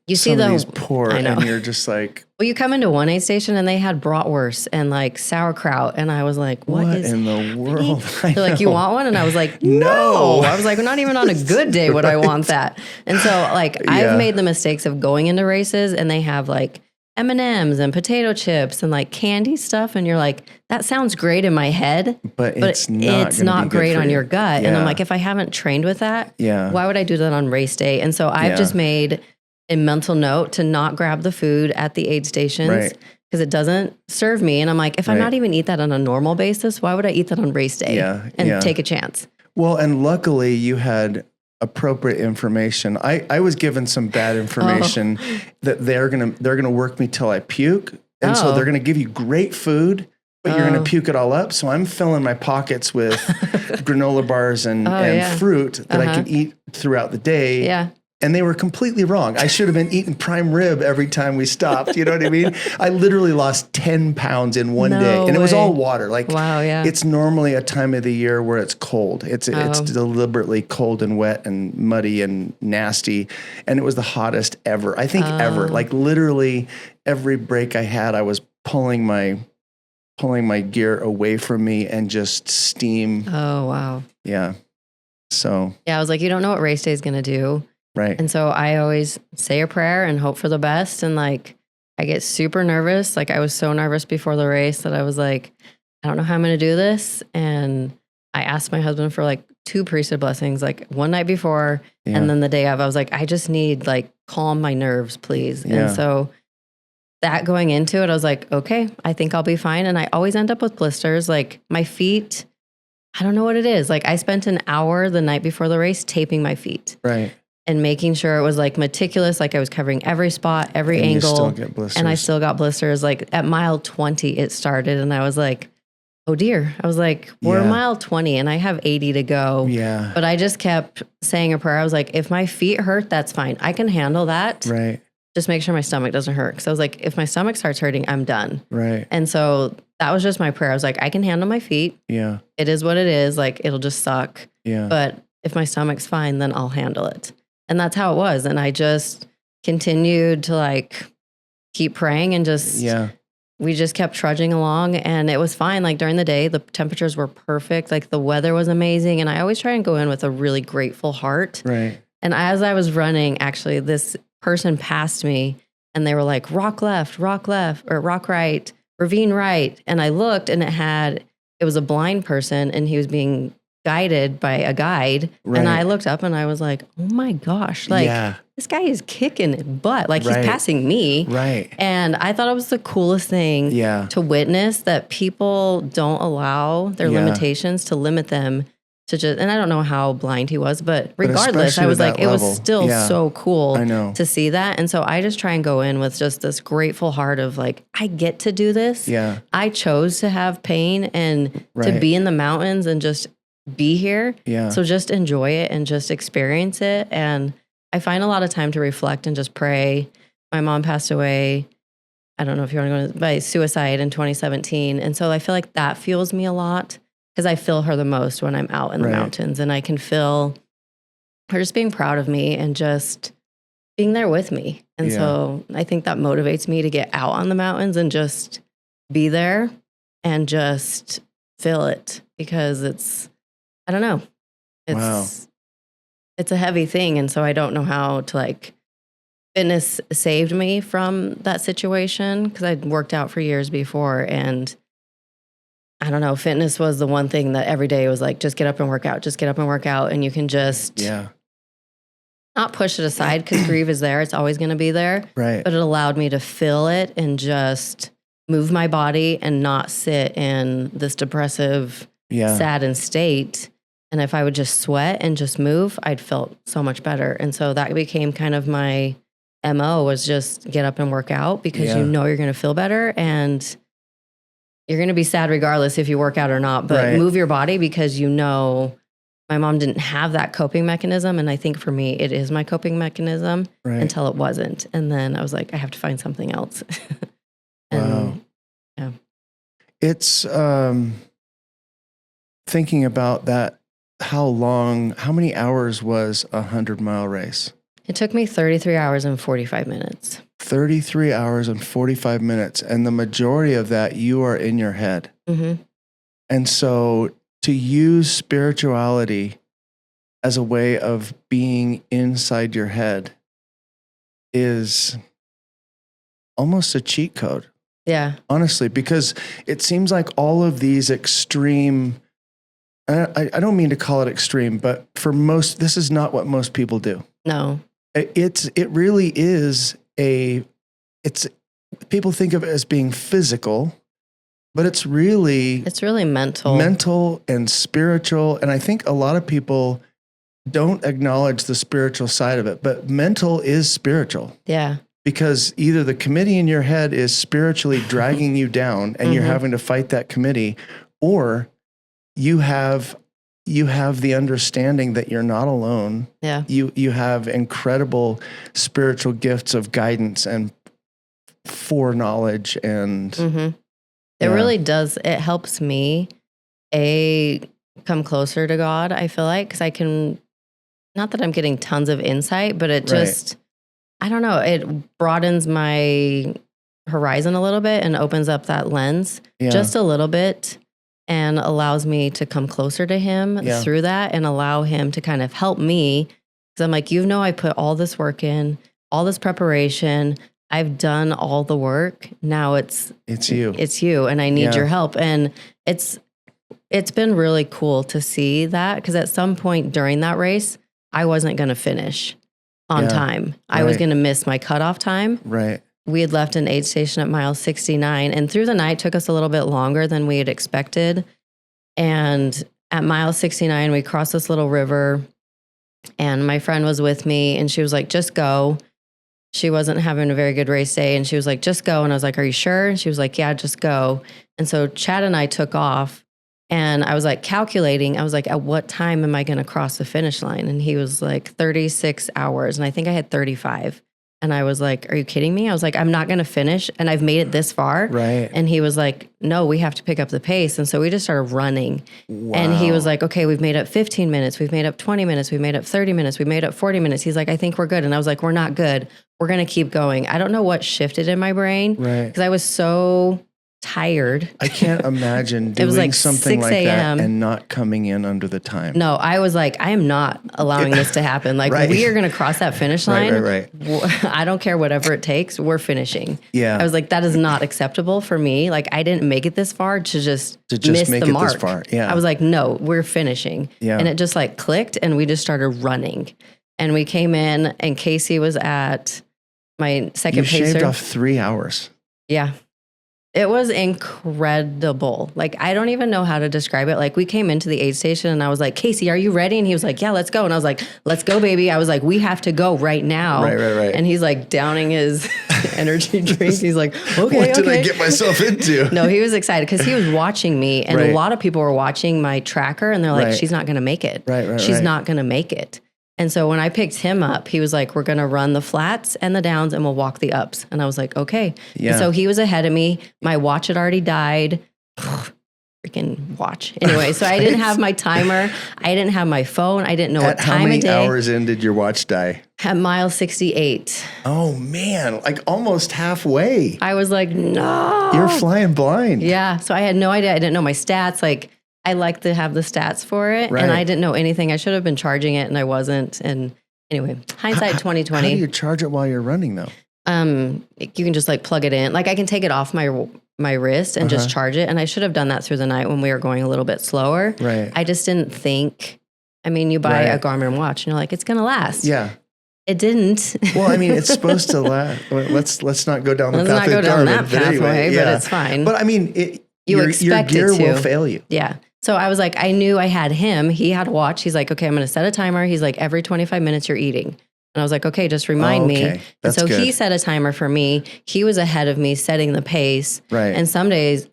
these poor, and you're just like, well, you come into one aid station and they had bratwurst and like sauerkraut, and I was like, what is in the world? They're like, you want one? And I was like, no. I was like, not even on a good day would I want that. And so like I've made the mistakes of going into races and they have like M&Ms and potato chips and like candy stuff, and you're like, that sounds great in my head, but it's not great on your gut. And I'm like, if I haven't trained with that, why would I do that on race day? And so I've just made a mental note to not grab the food at the aid stations because it doesn't serve me. And I'm like, if I'm not even eat that on a normal basis, why would I eat that on race day and take a chance? Well, and luckily you had appropriate information. I was given some bad information that they're gonna work me till I puke. And so they're gonna give you great food, but you're going to puke it all up. So I'm filling my pockets with granola bars and fruit that I can eat throughout the day. Yeah. And they were completely wrong. I should have been eating prime rib every time we stopped. You know what I mean? I literally lost 10 pounds in one day. And it was all water. Like, it's normally a time of the year where it's cold. It's deliberately cold and wet and muddy and nasty. And it was the hottest ever. I think ever. Like literally every break I had, I was pulling my gear away from me and just steam. Oh, wow. Yeah. So. Yeah, I was like, you don't know what race day is going to do. Right. And so I always say a prayer and hope for the best. And like, I get super nervous. Like I was so nervous before the race that I was like, I don't know how I'm going to do this. And I asked my husband for like 2 priesthood blessings, like one night before. And then the day of, I was like, I just need like calm my nerves, please. Yeah. And so that going into it, I was like, okay, I think I'll be fine. And I always end up with blisters. Like my feet, I don't know what it is. Like I spent an hour the night before the race taping my feet. Right. And making sure it was like meticulous, like I was covering every spot, every angle. You still get blisters. And I still got blisters. Like at mile 20 it started and I was like, oh dear. I was like, we're mile 20 and I have 80 to go. Yeah. But I just kept saying a prayer. I was like, if my feet hurt, that's fine. I can handle that. Right. Just make sure my stomach doesn't hurt. Because I was like, if my stomach starts hurting, I'm done. Right. And so that was just my prayer. I was like, I can handle my feet. Yeah. It is what it is. Like it'll just suck. Yeah. But if my stomach's fine, then I'll handle it. And that's how it was. And I just continued to like keep praying and just, we just kept trudging along and it was fine. Like during the day, the temperatures were perfect. Like the weather was amazing. And I always try and go in with a really grateful heart. Right. And as I was running, actually, this person passed me and they were like, rock left, or rock right, ravine right. And I looked and it was a blind person and he was being guided by a guide. Right. And I looked up and I was like, oh my gosh, like this guy is kicking butt. Like he's passing me. Right. And I thought it was the coolest thing to witness that people don't allow their limitations to limit them to just, and I don't know how blind he was, but regardless, I was like, it was still so cool to see that. And so I just try and go in with just this grateful heart of like, I get to do this. Yeah. I chose to have pain and to be in the mountains and just be here. Yeah. So just enjoy it and just experience it. And I find a lot of time to reflect and just pray. My mom passed away, I don't know if you want to go by suicide in 2017. And so I feel like that fuels me a lot because I feel her the most when I'm out in the mountains and I can feel her just being proud of me and just being there with me. And so I think that motivates me to get out on the mountains and just be there and just feel it, because I don't know. It's a heavy thing. And so I don't know how to, like, fitness saved me from that situation, because I'd worked out for years before. And I don't know, fitness was the one thing that every day was like, just get up and work out, just get up and work out. And you can just not push it aside, because grief is there. It's always going to be there. Right. But it allowed me to feel it and just move my body and not sit in this depressive, saddened state. And if I would just sweat and just move, I'd felt so much better. And so that became kind of my MO, was just get up and work out, because you know you're going to feel better, and you're going to be sad regardless if you work out or not, but move your body, because you know my mom didn't have that coping mechanism. And I think for me, it is my coping mechanism until it wasn't. And then I was like, I have to find something else. And, wow. It's thinking about that. How many hours was a 100-mile race? It took me 33 hours and 45 minutes. 33 hours and 45 minutes. And the majority of that, you are in your head. Mm-hmm. And so to use spirituality as a way of being inside your head is almost a cheat code. Yeah. Honestly, because it seems like all of these extreme, I don't mean to call it extreme, but for most, this is not what most people do. No. It really is people think of it as being physical, but it's really mental and spiritual. And I think a lot of people don't acknowledge the spiritual side of it, but mental is spiritual. Yeah. Because either the committee in your head is spiritually dragging you down and you're having to fight that committee, or you have the understanding that you're not alone. Yeah. You have incredible spiritual gifts of guidance and foreknowledge, and it really does. It helps me come closer to God, I feel like, because I can, not that I'm getting tons of insight, but it just, I don't know, it broadens my horizon a little bit and opens up that lens just a little bit, and allows me to come closer to him through that, and allow him to kind of help me. Because I'm like, I put all this work in, all this preparation. I've done all the work. Now it's you, and I need your help. And it's been really cool to see that, because at some point during that race, I wasn't going to finish on time. I was going to miss my cutoff time. Right. We had left an aid station at mile 69, and through the night took us a little bit longer than we had expected. And at mile 69, we crossed this little river, and my friend was with me, and she was like, just go. She wasn't having a very good race day, and she was like, just go. And I was like, are you sure? And she was like, yeah, just go. And so Chad and I took off, and I was like calculating. I was like, at what time am I going to cross the finish line? And he was like 36 hours. And I think I had 35. And I was like, are you kidding me? I was like, I'm not going to finish, and I've made it this far. Right. And he was like, no, we have to pick up the pace. And so we just started running. Wow. And he was like, okay, we've made up 15 minutes. We've made up 20 minutes. We've made up 30 minutes. We've made up 40 minutes. He's like, I think we're good. And I was like, we're not good. We're going to keep going. I don't know what shifted in my brain. Right. Because I was so tired. I can't imagine doing like something like that and not coming in under the time. No, I was like, I am not allowing this to happen. Like we are going to cross that finish line. Right. I don't care whatever it takes. We're finishing. Yeah. I was like, that is not acceptable for me. Like I didn't make it this far to just miss make the it mark. This far. Yeah. I was like, no, we're finishing. Yeah. And it just like clicked, and we just started running. And we came in, and Casey was at my second pacer. You shaved off 3 hours. Yeah. It was incredible. Like, I don't even know how to describe it. Like, we came into the aid station, and I was like, Casey, are you ready? And he was like, yeah, let's go. And I was like, let's go, baby. I was like, we have to go right now. Right. And he's like downing his energy drink. He's like, okay. What did I get myself into? No, he was excited because he was watching me, and a lot of people were watching my tracker, and they're like, she's not going to make it. She's not going to make it. And so when I picked him up, he was like, we're going to run the flats and the downs, and we'll walk the ups. And I was like, okay. Yeah. And so he was ahead of me. My watch had already died. freaking watch. Anyway, so I didn't have my timer. I didn't have my phone. I didn't know what time of day. How many hours in did your watch die? At mile 68. Oh man, like almost halfway. I was like, no. You're flying blind. Yeah. So I had no idea. I didn't know my stats. Like I like to have the stats for it. Right. And I didn't know anything. I should have been charging it and I wasn't. And anyway, hindsight 2020. How do you charge it while you're running though? You can just like plug it in. Like I can take it off my wrist and just charge it. And I should have done that through the night when we were going a little bit slower. Right. I just didn't think. I mean, you buy a Garmin watch and you're like, it's going to last. Yeah. It didn't. Well, I mean, it's supposed to last. Let's not go down the path. Let's not go down that pathway, anyway, but it's fine. But I mean, you your gear will fail you. Yeah. So I was like, I knew I had him. He had a watch. He's like, okay, I'm going to set a timer. He's like, every 25 minutes you're eting. And I was like, okay, just remind me. And so he set a timer for me. He was ahead of me setting the pace. Right. And sometimes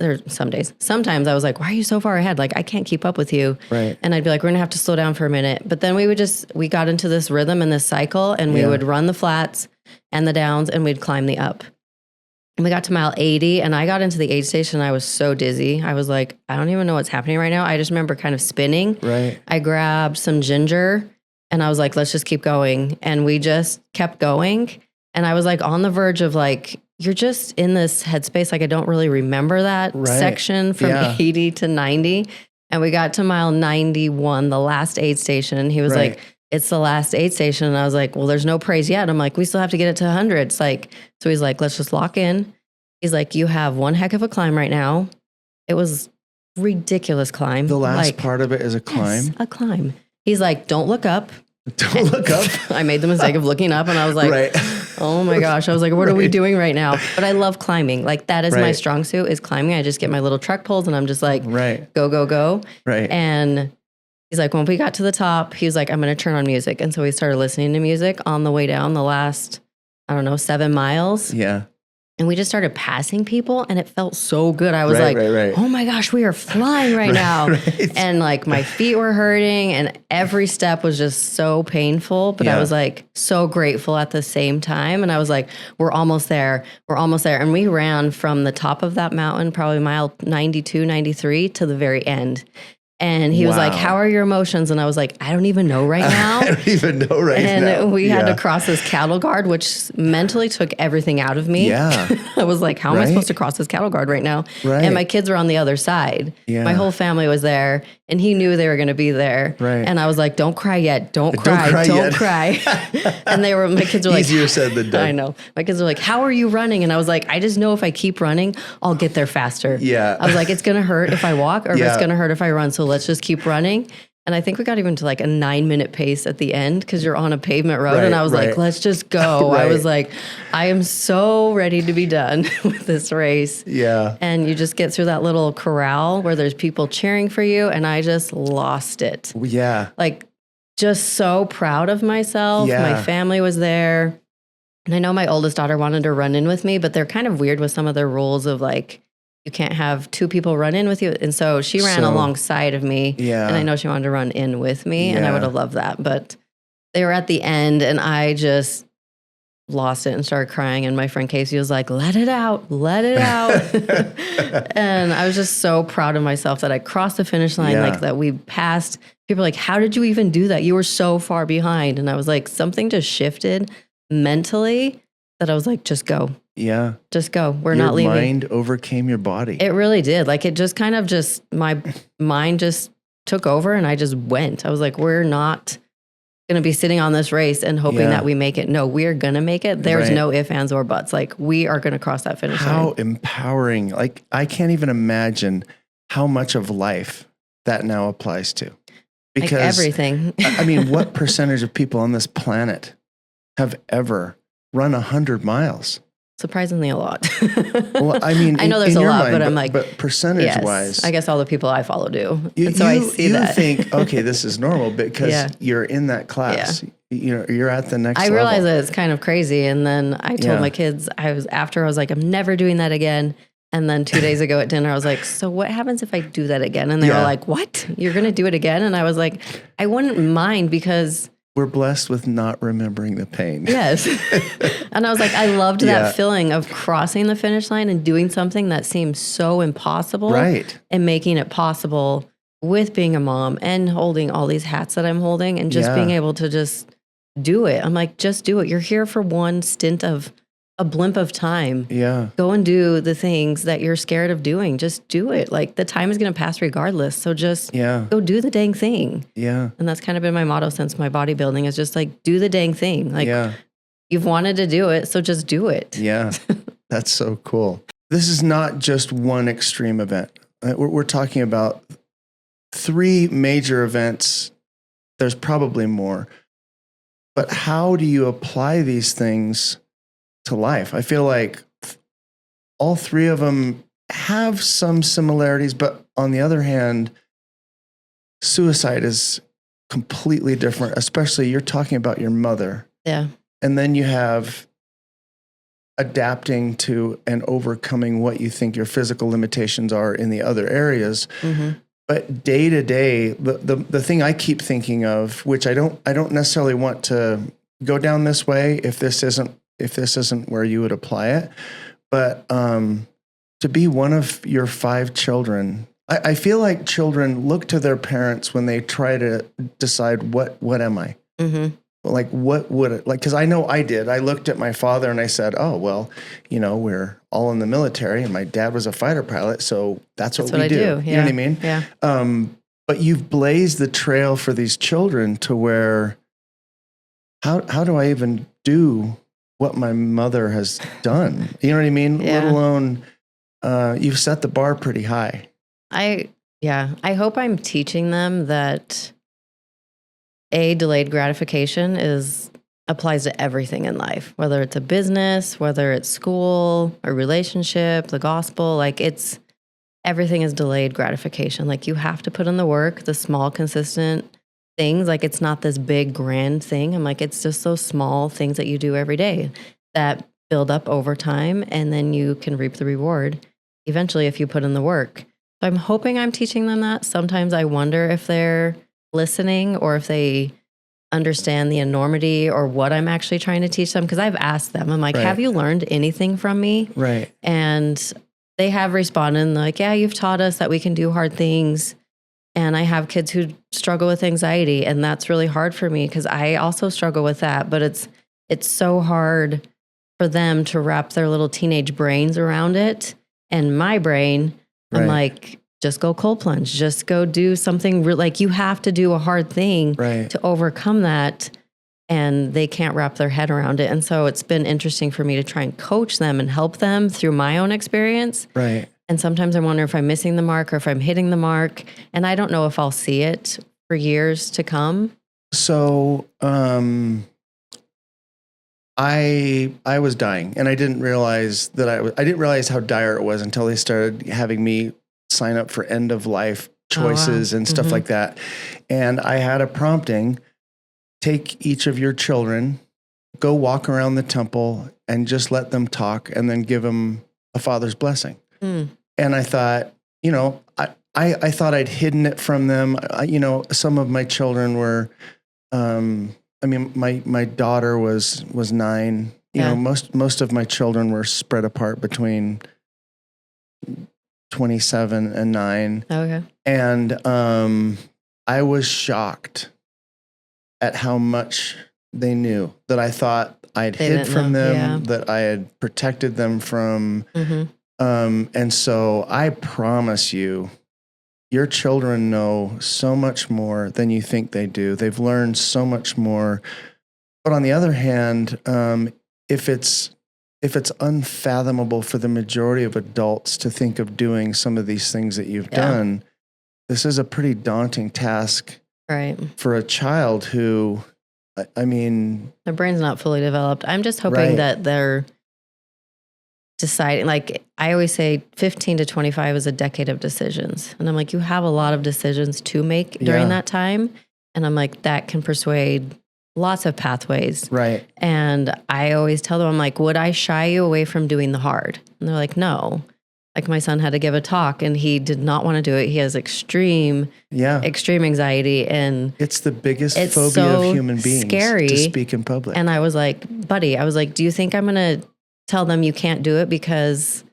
I was like, why are you so far ahead? Like, I can't keep up with you. Right. And I'd be like, we're going to have to slow down for a minute. But then we got into this rhythm and this cycle and we would run the flats and the downs and we'd climb the up. And we got to mile 80 and I got into the aid station and I was so dizzy. I was like, I don't even know what's happening right now. I just remember kind of spinning. Right. I grabbed some ginger and I was like, let's just keep going. And we just kept going. And I was like on the verge of like, you're just in this headspace. Like I don't really remember that section from 80 to 90. And we got to mile 91, the last aid station. And he was like, it's the last aid station. And I was like, well, there's no praise yet. I'm like, we still have to get it to 100. It's like, so he's like, let's just lock in. He's like, you have one heck of a climb right now. It was ridiculous climb. The last part of it is a climb? Yes, a climb. He's like, don't look up. Don't look up. I made the mistake of looking up and I was like, oh my gosh. I was like, what are we doing right now? But I love climbing. Like that is my strong suit is climbing. I just get my little truck poles and I'm just like, go, go, go. Right. And he's like, when we got to the top, he was like, I'm going to turn on music. And so we started listening to music on the way down the last, 7 miles. Yeah. And we just started passing people and it felt so good. I was oh my gosh, we are flying right now. And like my feet were hurting and every step was just so painful. But I was like so grateful at the same time. And I was like, we're almost there. We're almost there. And we ran from the top of that mountain, probably mile 92, 93 to the very end. And he was like, how are your emotions? And I was like, I don't even know right now. I don't even know right now. And we had to cross this cattle guard, which mentally took everything out of me. Yeah. I was like, how am I supposed to cross this cattle guard right now? Right. And my kids were on the other side. Yeah. My whole family was there and he knew they were going to be there. Right. And I was like, don't cry yet. Don't cry. And my kids were like, easier said than done. I know. My kids were like, how are you running? And I was like, I just know if I keep running, I'll get there faster. Yeah. I was like, it's going to hurt if I walk or if it's going to hurt if I run. So let's just keep running. And I think we got even to like a 9-minute pace at the end because you're on a pavement road. And I was like, let's just go. I was like, I am so ready to be done with this race. Yeah. And you just get through that little corral where there's people cheering for you. And I just lost it. Yeah. Like just so proud of myself. Yeah. My family was there. And I know my oldest daughter wanted to run in with me, but they're kind of weird with some of their rules of like, you can't have 2 people run in with you. And so she ran alongside of me. Yeah. And I know she wanted to run in with me and I would have loved that. But they were at the end and I just lost it and started crying. And my friend Casey was like, let it out. And I was just so proud of myself that I crossed the finish line, like that we passed. People were like, how did you even do that? You were so far behind. And I was like, something just shifted mentally that I was like, just go. Yeah. Just go. We're not leaving. Your mind overcame your body. It really did. Like it just kind of my mind just took over and I just went. I was like, we're not going to be sitting on this race and hoping that we make it. No, we're going to make it. There's no ifs, ands, or buts. Like we are going to cross that finish line. How empowering. Like I can't even imagine how much of life that now applies to. Because like everything. I mean, what percentage of people on this planet have ever run 100 miles? Surprisingly a lot. Well, I mean, I know there's a lot, mind, but I'm like, but percentage wise, I guess all the people I follow do. You, and so I see that. You think, okay, this is normal because you're in that class. You know, you're at the next level. I realize that it's kind of crazy. And then I told my kids, I was like, I'm never doing that again. And then 2 days ago at dinner, I was like, so what happens if I do that again? And they were like, what? You're going to do it again? And I was like, I wouldn't mind because we're blessed with not remembering the pain. Yes. And I was like, I loved that feeling of crossing the finish line and doing something that seemed so impossible. Right. And making it possible with being a mom and holding all these hats that I'm holding and just being able to just do it. I'm like, just do it. You're here for one stint of a blimp of time. Yeah. Go and do the things that you're scared of doing. Just do it. Like the time is going to pass regardless. So just go do the dang thing. Yeah. And that's kind of been my motto since my bodybuilding is just like, do the dang thing. Like you've wanted to do it. So just do it. Yeah. That's so cool. This is not just one extreme event. We're talking about 3 major events. There's probably more. But how do you apply these things to life? I feel like all 3 of them have some similarities, but on the other hand, suicide is completely different, especially you're talking about your mother. Yeah. And then you have adapting to and overcoming what you think your physical limitations are in the other areas. Mm-hmm. But day to day, the thing I keep thinking of, which I don't necessarily want to go down this way if this isn't where you would apply it, but to be one of your 5 children, I feel like children look to their parents when they try to decide what am I? Mm-hmm. Like what would it like? Because I know I did. I looked at my father and I said, "Oh well, we're all in the military, and my dad was a fighter pilot, so that's what we do." Yeah. You know what I mean? Yeah. But you've blazed the trail for these children to where how do I even do what my mother has done? You know what I mean? Yeah. Let alone you've set the bar pretty high. I hope I'm teaching them that delayed gratification applies to everything in life, whether it's a business, whether it's school, a relationship, the gospel, like everything is delayed gratification. Like you have to put in the work, the small, consistent things. Like it's not this big grand thing. I'm like, it's just those small things that you do every day that build up over time. And then you can reap the reward eventually if you put in the work. So I'm hoping I'm teaching them that. Sometimes I wonder if they're listening or if they understand the enormity or what I'm actually trying to teach them. Because I've asked them, I'm like, have you learned anything from me? Right. And they have responded and like, yeah, you've taught us that we can do hard things. And I have kids who struggle with anxiety. And that's really hard for me because I also struggle with that. But it's so hard for them to wrap their little teenage brains around it. And my brain, I'm like, just go cold plunge, just go do something like you have to do a hard thing to overcome that. And they can't wrap their head around it. And so it's been interesting for me to try and coach them and help them through my own experience. Right. And sometimes I wonder if I'm missing the mark or if I'm hitting the mark. And I don't know if I'll see it for years to come. So I was dying and I didn't realize I didn't realize how dire it was until they started having me sign up for end of life choices and stuff like that. And I had a prompting, take each of your children, go walk around the temple and just let them talk and then give them a father's blessing. Mm. And I thought, I thought I'd hidden it from them. Some of my children were, my daughter was 9. Most of my children were spread apart between 27 and 9. Okay. And I was shocked at how much they knew that I thought I'd hid from them, that I had protected them from. Mm-hmm. And so I promise you, your children know so much more than you think they do. They've learned so much more. But on the other hand, if it's unfathomable for the majority of adults to think of doing some of these things that you've done, this is a pretty daunting task for a child who, their brain's not fully developed. I'm just hoping that they're deciding, like I always say 15 to 25 is a decade of decisions. And I'm like, you have a lot of decisions to make during that time. And I'm like, that can persuade lots of pathways. Right. And I always tell them, I'm like, would I shy you away from doing the hard? And they're like, no. Like my son had to give a talk and he did not want to do it. He has extreme anxiety, and it's the biggest phobia of human beings, scary to speak in public. And I was like, buddy, do you think I'm going to tell them you can't do it because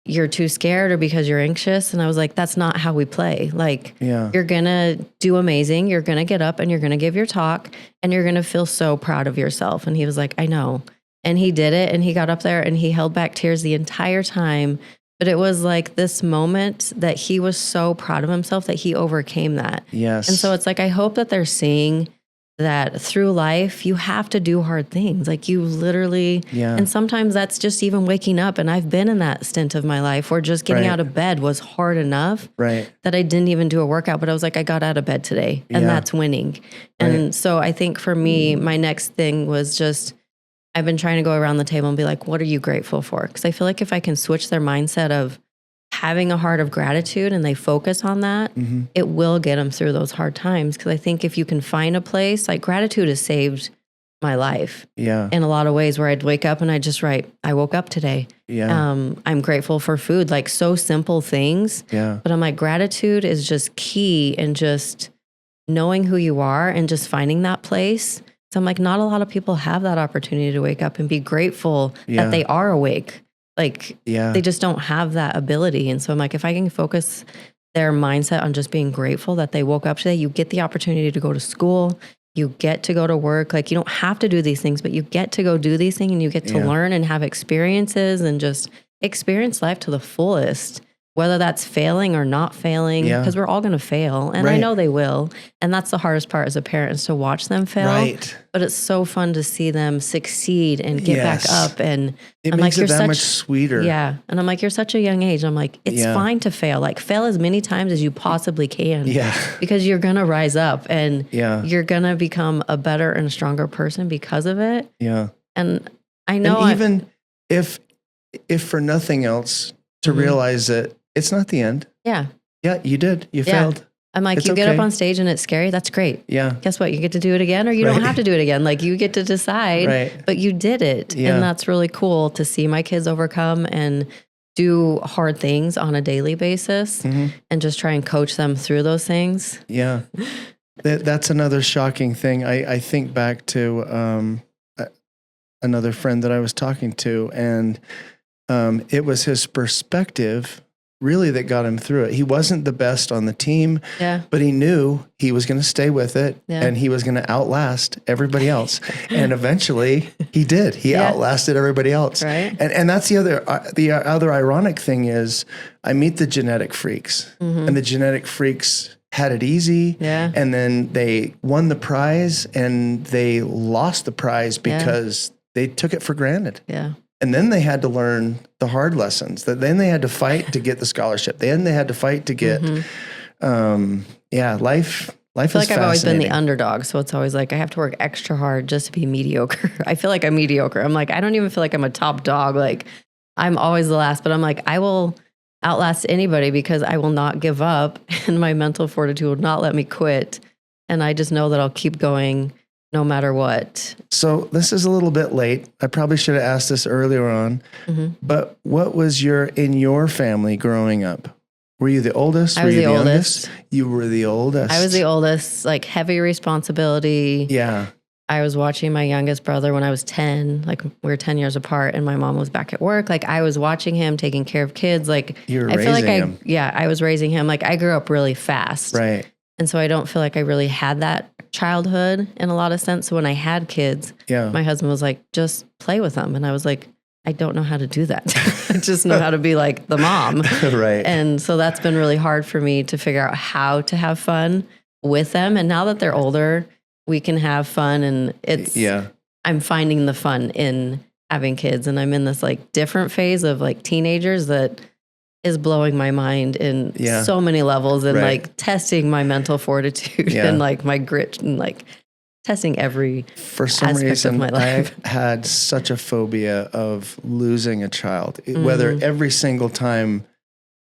you're too scared or because you're anxious? And I was like, that's not how we play. Like, you're going to do amazing. You're going to get up and you're going to give your talk and you're going to feel so proud of yourself. And he was like, I know. And he did it, and he got up there and he held back tears the entire time. But it was like this moment that he was so proud of himself that he overcame that. Yes. And so it's like, I hope that they're seeing that through life, you have to do hard things. Like you literally, and sometimes that's just even waking up. And I've been in that stint of my life where just getting out of bed was hard enough that I didn't even do a workout, but I was like, I got out of bed today, and that's winning. And so I think for me, my next thing was just, I've been trying to go around the table and be like, what are you grateful for? Because I feel like if I can switch their mindset of having a heart of gratitude and they focus on that, it will get them through those hard times. Because I think if you can find a place, like gratitude has saved my life in a lot of ways, where I'd wake up and I'd just write, I woke up today. I'm grateful for food, like so simple things. But I'm like, gratitude is just key in just knowing who you are and just finding that place. So I'm like, not a lot of people have that opportunity to wake up and be grateful that they are awake. Like they just don't have that ability. And so I'm like, if I can focus their mindset on just being grateful that they woke up today, you get the opportunity to go to school, you get to go to work. Like you don't have to do these things, but you get to go do these things, and you get to learn and have experiences and just experience life to the fullest. Whether that's failing or not failing, because we're all going to fail. And I know they will. And that's the hardest part as a parent, is to watch them fail. But it's so fun to see them succeed and get back up. And it makes it that much sweeter. Yeah. And I'm like, you're such a young age. I'm like, it's fine to fail. Like fail as many times as you possibly can. Because you're going to rise up and you're going to become a better and stronger person because of it. And I know, and even if for nothing else, to realize that it's not the end. Yeah, you did. You failed. I'm like, you get up on stage and it's scary. That's great. Guess what? You get to do it again, or you don't have to do it again. Like you get to decide, but you did it. And that's really cool to see my kids overcome and do hard things on a daily basis and just try and coach them through those things. That's another shocking thing. I think back to another friend that I was talking to, and it was his perspective really that got him through it. He wasn't the best on the team, but he knew he was going to stay with it and he was going to outlast everybody else. And eventually he did. He outlasted everybody else. And that's the other ironic thing is I meet the genetic freaks, and the genetic freaks had it easy, and then they won the prize and they lost the prize because they took it for granted. And then they had to learn the hard lessons. That then they had to fight to get the scholarship. Then they had to fight to get, life. I feel like I've always been the underdog, so it's always like I have to work extra hard just to be mediocre. I feel like I'm mediocre. I'm like, I don't even feel like I'm a top dog. Like I'm always the last, but I'm like, I will outlast anybody because I will not give up, and my mental fortitude will not let me quit. And I just know that I'll keep going no matter what. So this is a little bit late. I probably should have asked this earlier on, but what was in your family growing up? Were you the oldest? I was the oldest. You were the oldest. I was the oldest, like heavy responsibility. I was watching my youngest brother when I was 10, like we were 10 years apart, and my mom was back at work. Like I was watching him, taking care of kids. Like you were raising him. I was raising him. Like I grew up really fast. And so I don't feel like I really had that childhood in a lot of sense. So when I had kids, my husband was like, just play with them. And I was like, I don't know how to do that. I just know how to be like the mom. And so that's been really hard for me to figure out how to have fun with them. And now that they're older, we can have fun, and it's, I'm finding the fun in having kids. And I'm in this like different phase of like teenagers that is blowing my mind in so many levels, and like testing my mental fortitude and like my grit, and like testing every for some aspect reason of my life. I've had such a phobia of losing a child, whether every single time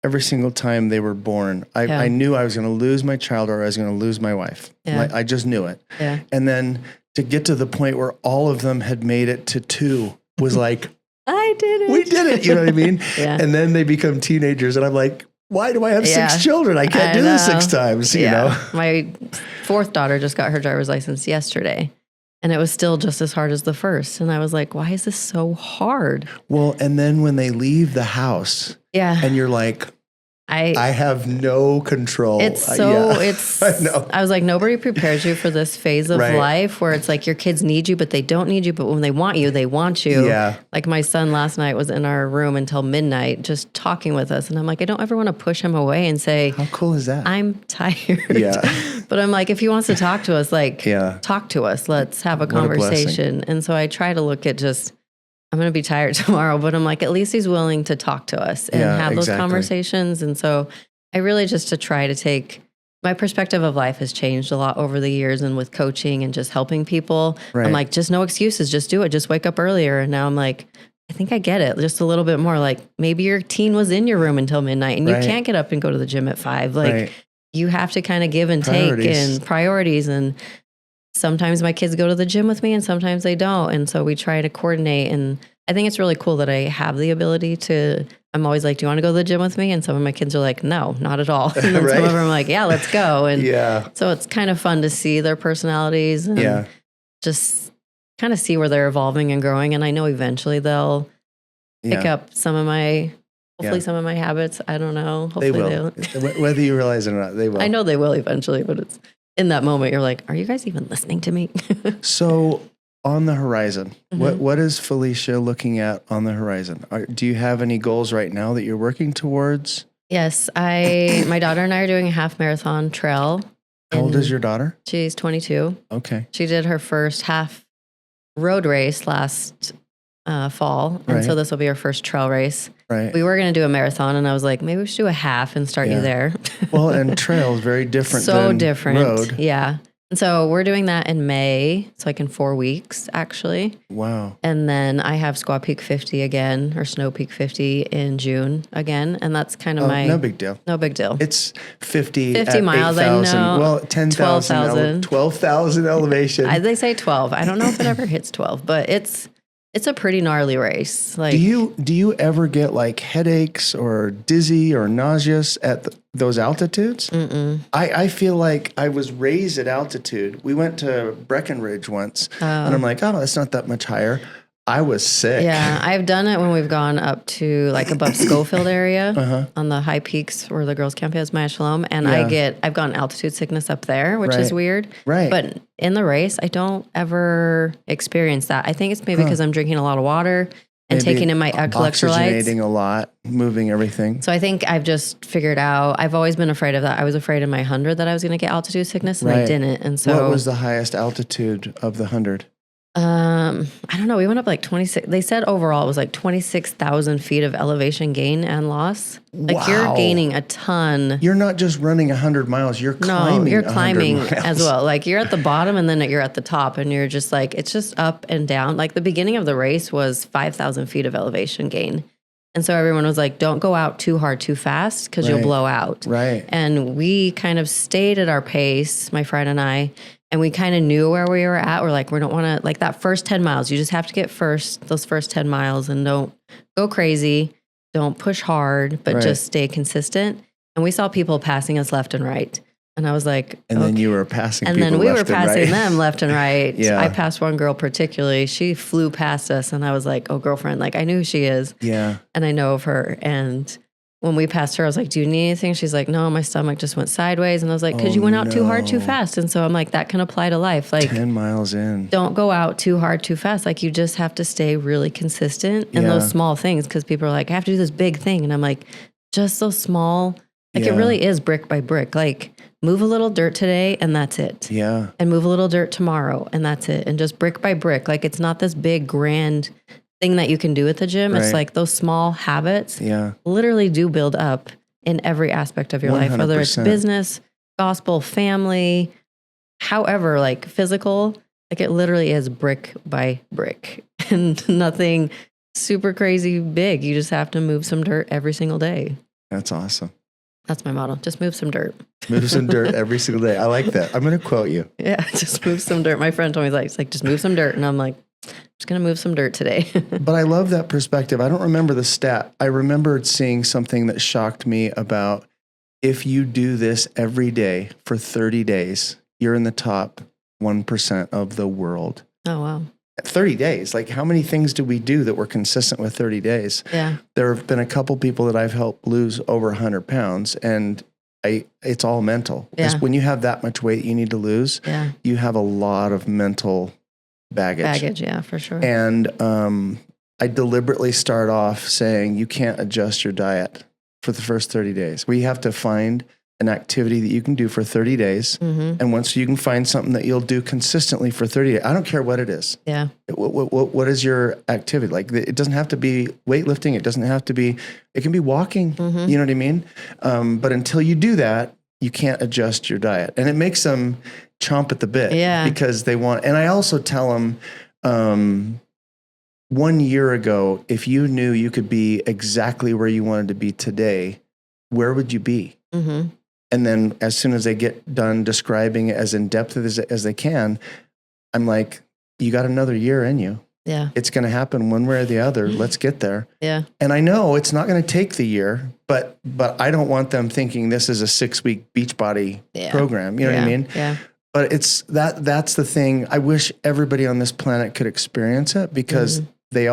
they were born, I knew I was going to lose my child or I was going to lose my wife. I just knew it. And then to get to the point where all of them had made it to 2 was like, I did it. We did it. You know what I mean? Yeah. And then they become teenagers and I'm like, why do I have 6 children? I can't do this 6 times, you know? My 4th daughter just got her driver's license yesterday. And it was still just as hard as the first. And I was like, why is this so hard? Well, and then when they leave the house and you're like, I have no control. It's I know. I was like, nobody prepares you for this phase of life where it's like your kids need you, but they don't need you. But when they want you, they want you. Yeah. Like my son last night was in our room until midnight, just talking with us. And I'm like, I don't ever want to push him away and say, how cool is that? I'm tired. Yeah. But I'm like, if he wants to talk to us, like, talk to us. Let's have a conversation. And so I try to look at just, I'm going to be tired tomorrow, but I'm like, at least he's willing to talk to us and have those conversations. And so I really just to try to take, my perspective of life has changed a lot over the years and with coaching and just helping people. I'm like, just no excuses, just do it. Just wake up earlier. And now I'm like, I think I get it just a little bit more. Like maybe your teen was in your room until midnight and you can't get up and go to the gym at 5. Like you have to kind of give and take and priorities. And sometimes my kids go to the gym with me and sometimes they don't. And so we try to coordinate. And I think it's really cool that I have the ability to, I'm always like, do you want to go to the gym with me? And some of my kids are like, no, not at all. And then some of them are like, yeah, let's go. And so it's kind of fun to see their personalities and just kind of see where they're evolving and growing. And I know eventually they'll pick up some of my, hopefully some of my habits. I don't know. Hopefully they will. Whether you realize it or not, they will. I know they will eventually, but it's, in that moment, you're like, are you guys even listening to me? So on the horizon, what is Felisha looking at on the horizon? Do you have any goals right now that you're working towards? Yes. My daughter and I are doing a half marathon trail. How old is your daughter? She's 22. Okay. She did her first half road race last fall. And so this will be our first trail race. Right. We were going to do a marathon and I was like, maybe we should do a half and start you there. Well, and trail is very different than road. Yeah. And so we're doing that in May. It's like in 4 weeks, actually. Wow. And then I have Squaw Peak 50 again, or Snow Peak 50 in June again. And that's kind of my... No big deal. No big deal. It's 50 miles, 8, I know. Well, 10,000. 12,000 elevation. They say 12. I don't know if it ever hits 12, but it's a pretty gnarly race. Like, do you ever get like headaches or dizzy or nauseous at those altitudes? Mm-mm. I feel like I was raised at altitude. We went to Breckenridge once, and I'm like, oh, that's not that much higher. I was sick. Yeah, I've done it when we've gone up to like above Schofield area on the high peaks where the girls' camp is, Maya Shalom, and I've gotten altitude sickness up there, which is weird. Right. But in the race, I don't ever experience that. I think it's maybe because I'm drinking a lot of water and taking in my electrolytes. Oxygenating a lot, moving everything. So I think I've just figured out, I've always been afraid of that. I was afraid in my 100 that I was going to get altitude sickness and I didn't. And so what was the highest altitude of the 100? I don't know. We went up like 26. They said overall it was like 26,000 feet of elevation gain and loss. Like you're gaining a ton. You're not just running 100 miles. You're climbing. No, you're climbing as well. Like you're at the bottom and then you're at the top and you're just like, it's just up and down. Like the beginning of the race was 5,000 feet of elevation gain. And so everyone was like, don't go out too hard, too fast because you'll blow out. Right. And we kind of stayed at our pace, my friend and I, and we kind of knew where we were at. We're like, we don't want to, like that first 10 miles, you just have to get those first 10 miles and don't go crazy. Don't push hard, but just stay consistent. And we saw people passing us left and right. And I was like, and then you were passing people and then we left were passing and right. them left and right. I passed one girl particularly. She flew past us and I was like, oh, girlfriend, like I knew who she is. Yeah. And I know of her. And when we passed her, I was like, do you need anything? She's like, no, my stomach just went sideways. And I was like, because you went out too hard, too fast. And so I'm like, that can apply to life. Like 10 miles in. Don't go out too hard, too fast. Like you just have to stay really consistent in those small things. Because people are like, I have to do this big thing. And I'm like, just those small, like it really is brick by brick. Like move a little dirt today and that's it. Yeah. And move a little dirt tomorrow and that's it. And just brick by brick. Like it's not this big grand thing that you can do at the gym. It's like those small habits literally do build up in every aspect of your 100%. Life, whether it's business, gospel, family, however, like physical, like it literally is brick by brick and nothing super crazy big. You just have to move some dirt every single day. That's awesome. That's my motto. Just move some dirt. Move some dirt every single day. I like that. I'm going to quote you. Yeah, just move some dirt. My friend told me, it's like, just move some dirt. And I'm like, Just going to move some dirt today. But I love that perspective. I don't remember the stat. I remembered seeing something that shocked me about if you do this every day for 30 days, you're in the top 1% of the world. Oh, wow. 30 days. Like, how many things do we do that were consistent with 30 days? Yeah. There have been a couple people that I've helped lose over 100 pounds, and it's all mental. Yeah. When you have that much weight you need to lose, you have a lot of mental baggage. Yeah, for sure. And I deliberately start off saying you can't adjust your diet for the first 30 days. We have to find an activity that you can do for 30 days. Mm-hmm. And once you can find something that you'll do consistently for 30 days, I don't care what it is. Yeah. What is your activity? Like, it doesn't have to be weightlifting. It doesn't have to be, it can be walking. Mm-hmm. You know what I mean? But until you do that, you can't adjust your diet. And it makes them chomp at the bit because they want, and I also tell them, 1 year ago, if you knew you could be exactly where you wanted to be today, where would you be? Mm-hmm. And then as soon as they get done describing it as in depth as they can, I'm like, you got another year in you. Yeah. It's going to happen one way or the other. Let's get there. Yeah. And I know it's not going to take the year, but I don't want them thinking this is a 6-week Beachbody program. You know what I mean? Yeah. But it's that's the thing. I wish everybody on this planet could experience it, because they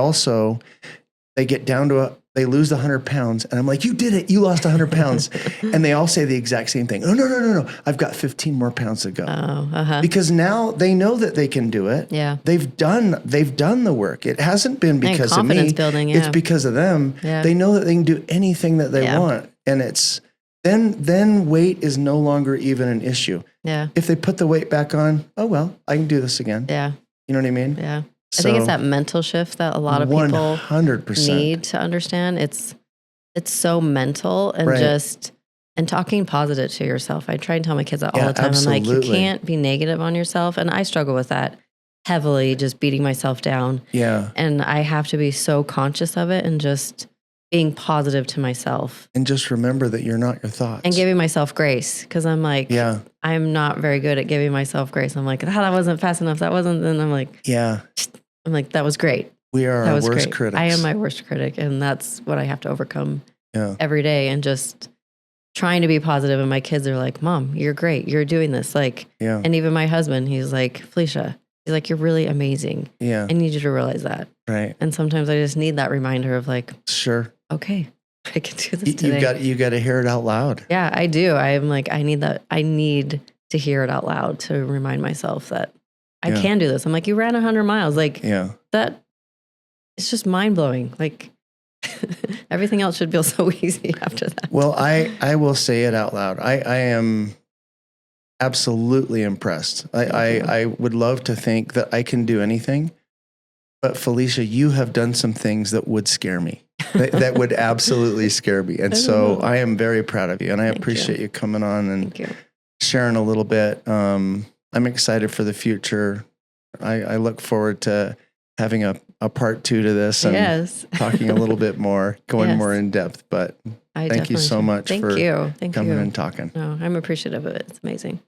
get down to they lose the 100 pounds, and I'm like, you did it. You lost 100 pounds. And they all say the exact same thing. Oh, no. I've got 15 more pounds to go. Oh, Because now they know that they can do it. Yeah. They've done the work. It hasn't been because of me. Confidence building, It's because of them. Yeah. They know that they can do anything that they want. And it's then weight is no longer even an issue. Yeah. If they put the weight back on, oh well, I can do this again. Yeah. You know what I mean? Yeah. I think it's that mental shift that a lot of people 100% need to understand. It's so mental, and and talking positive to yourself. I try and tell my kids that all the time. Absolutely. I'm like, you can't be negative on yourself. And I struggle with that heavily, just beating myself down. Yeah. And I have to be so conscious of it and just being positive to myself. And just remember that you're not your thoughts. And giving myself grace. Because I'm like, I'm not very good at giving myself grace. I'm like, that wasn't fast enough. That wasn't. And I'm like, that was great. We are our worst critics. I am my worst critic. And that's what I have to overcome every day. And just trying to be positive. And my kids are like, Mom, you're great. You're doing this. Like, and even my husband, he's like, Felisha, he's like, you're really amazing. Yeah. I need you to realize that. Right. And sometimes I just need that reminder of like, sure. Okay, I can do this today. You got to hear it out loud. Yeah, I do. I'm like, I need that. I need to hear it out loud to remind myself that I can do this. I'm like, you ran 100 miles. Like, that, it's just mind blowing. Like, everything else should feel so easy after that. Well, I will say it out loud. I am absolutely impressed. I would love to think that I can do anything, but Felisha, you have done some things that would scare me. that would absolutely scare me. And so I am very proud of you, and I appreciate you coming on and sharing a little bit. I'm excited for the future. I look forward to having a part 2 to this and talking a little bit more, going more in depth. But thank you so much for coming and talking. No, I'm appreciative of it. It's amazing.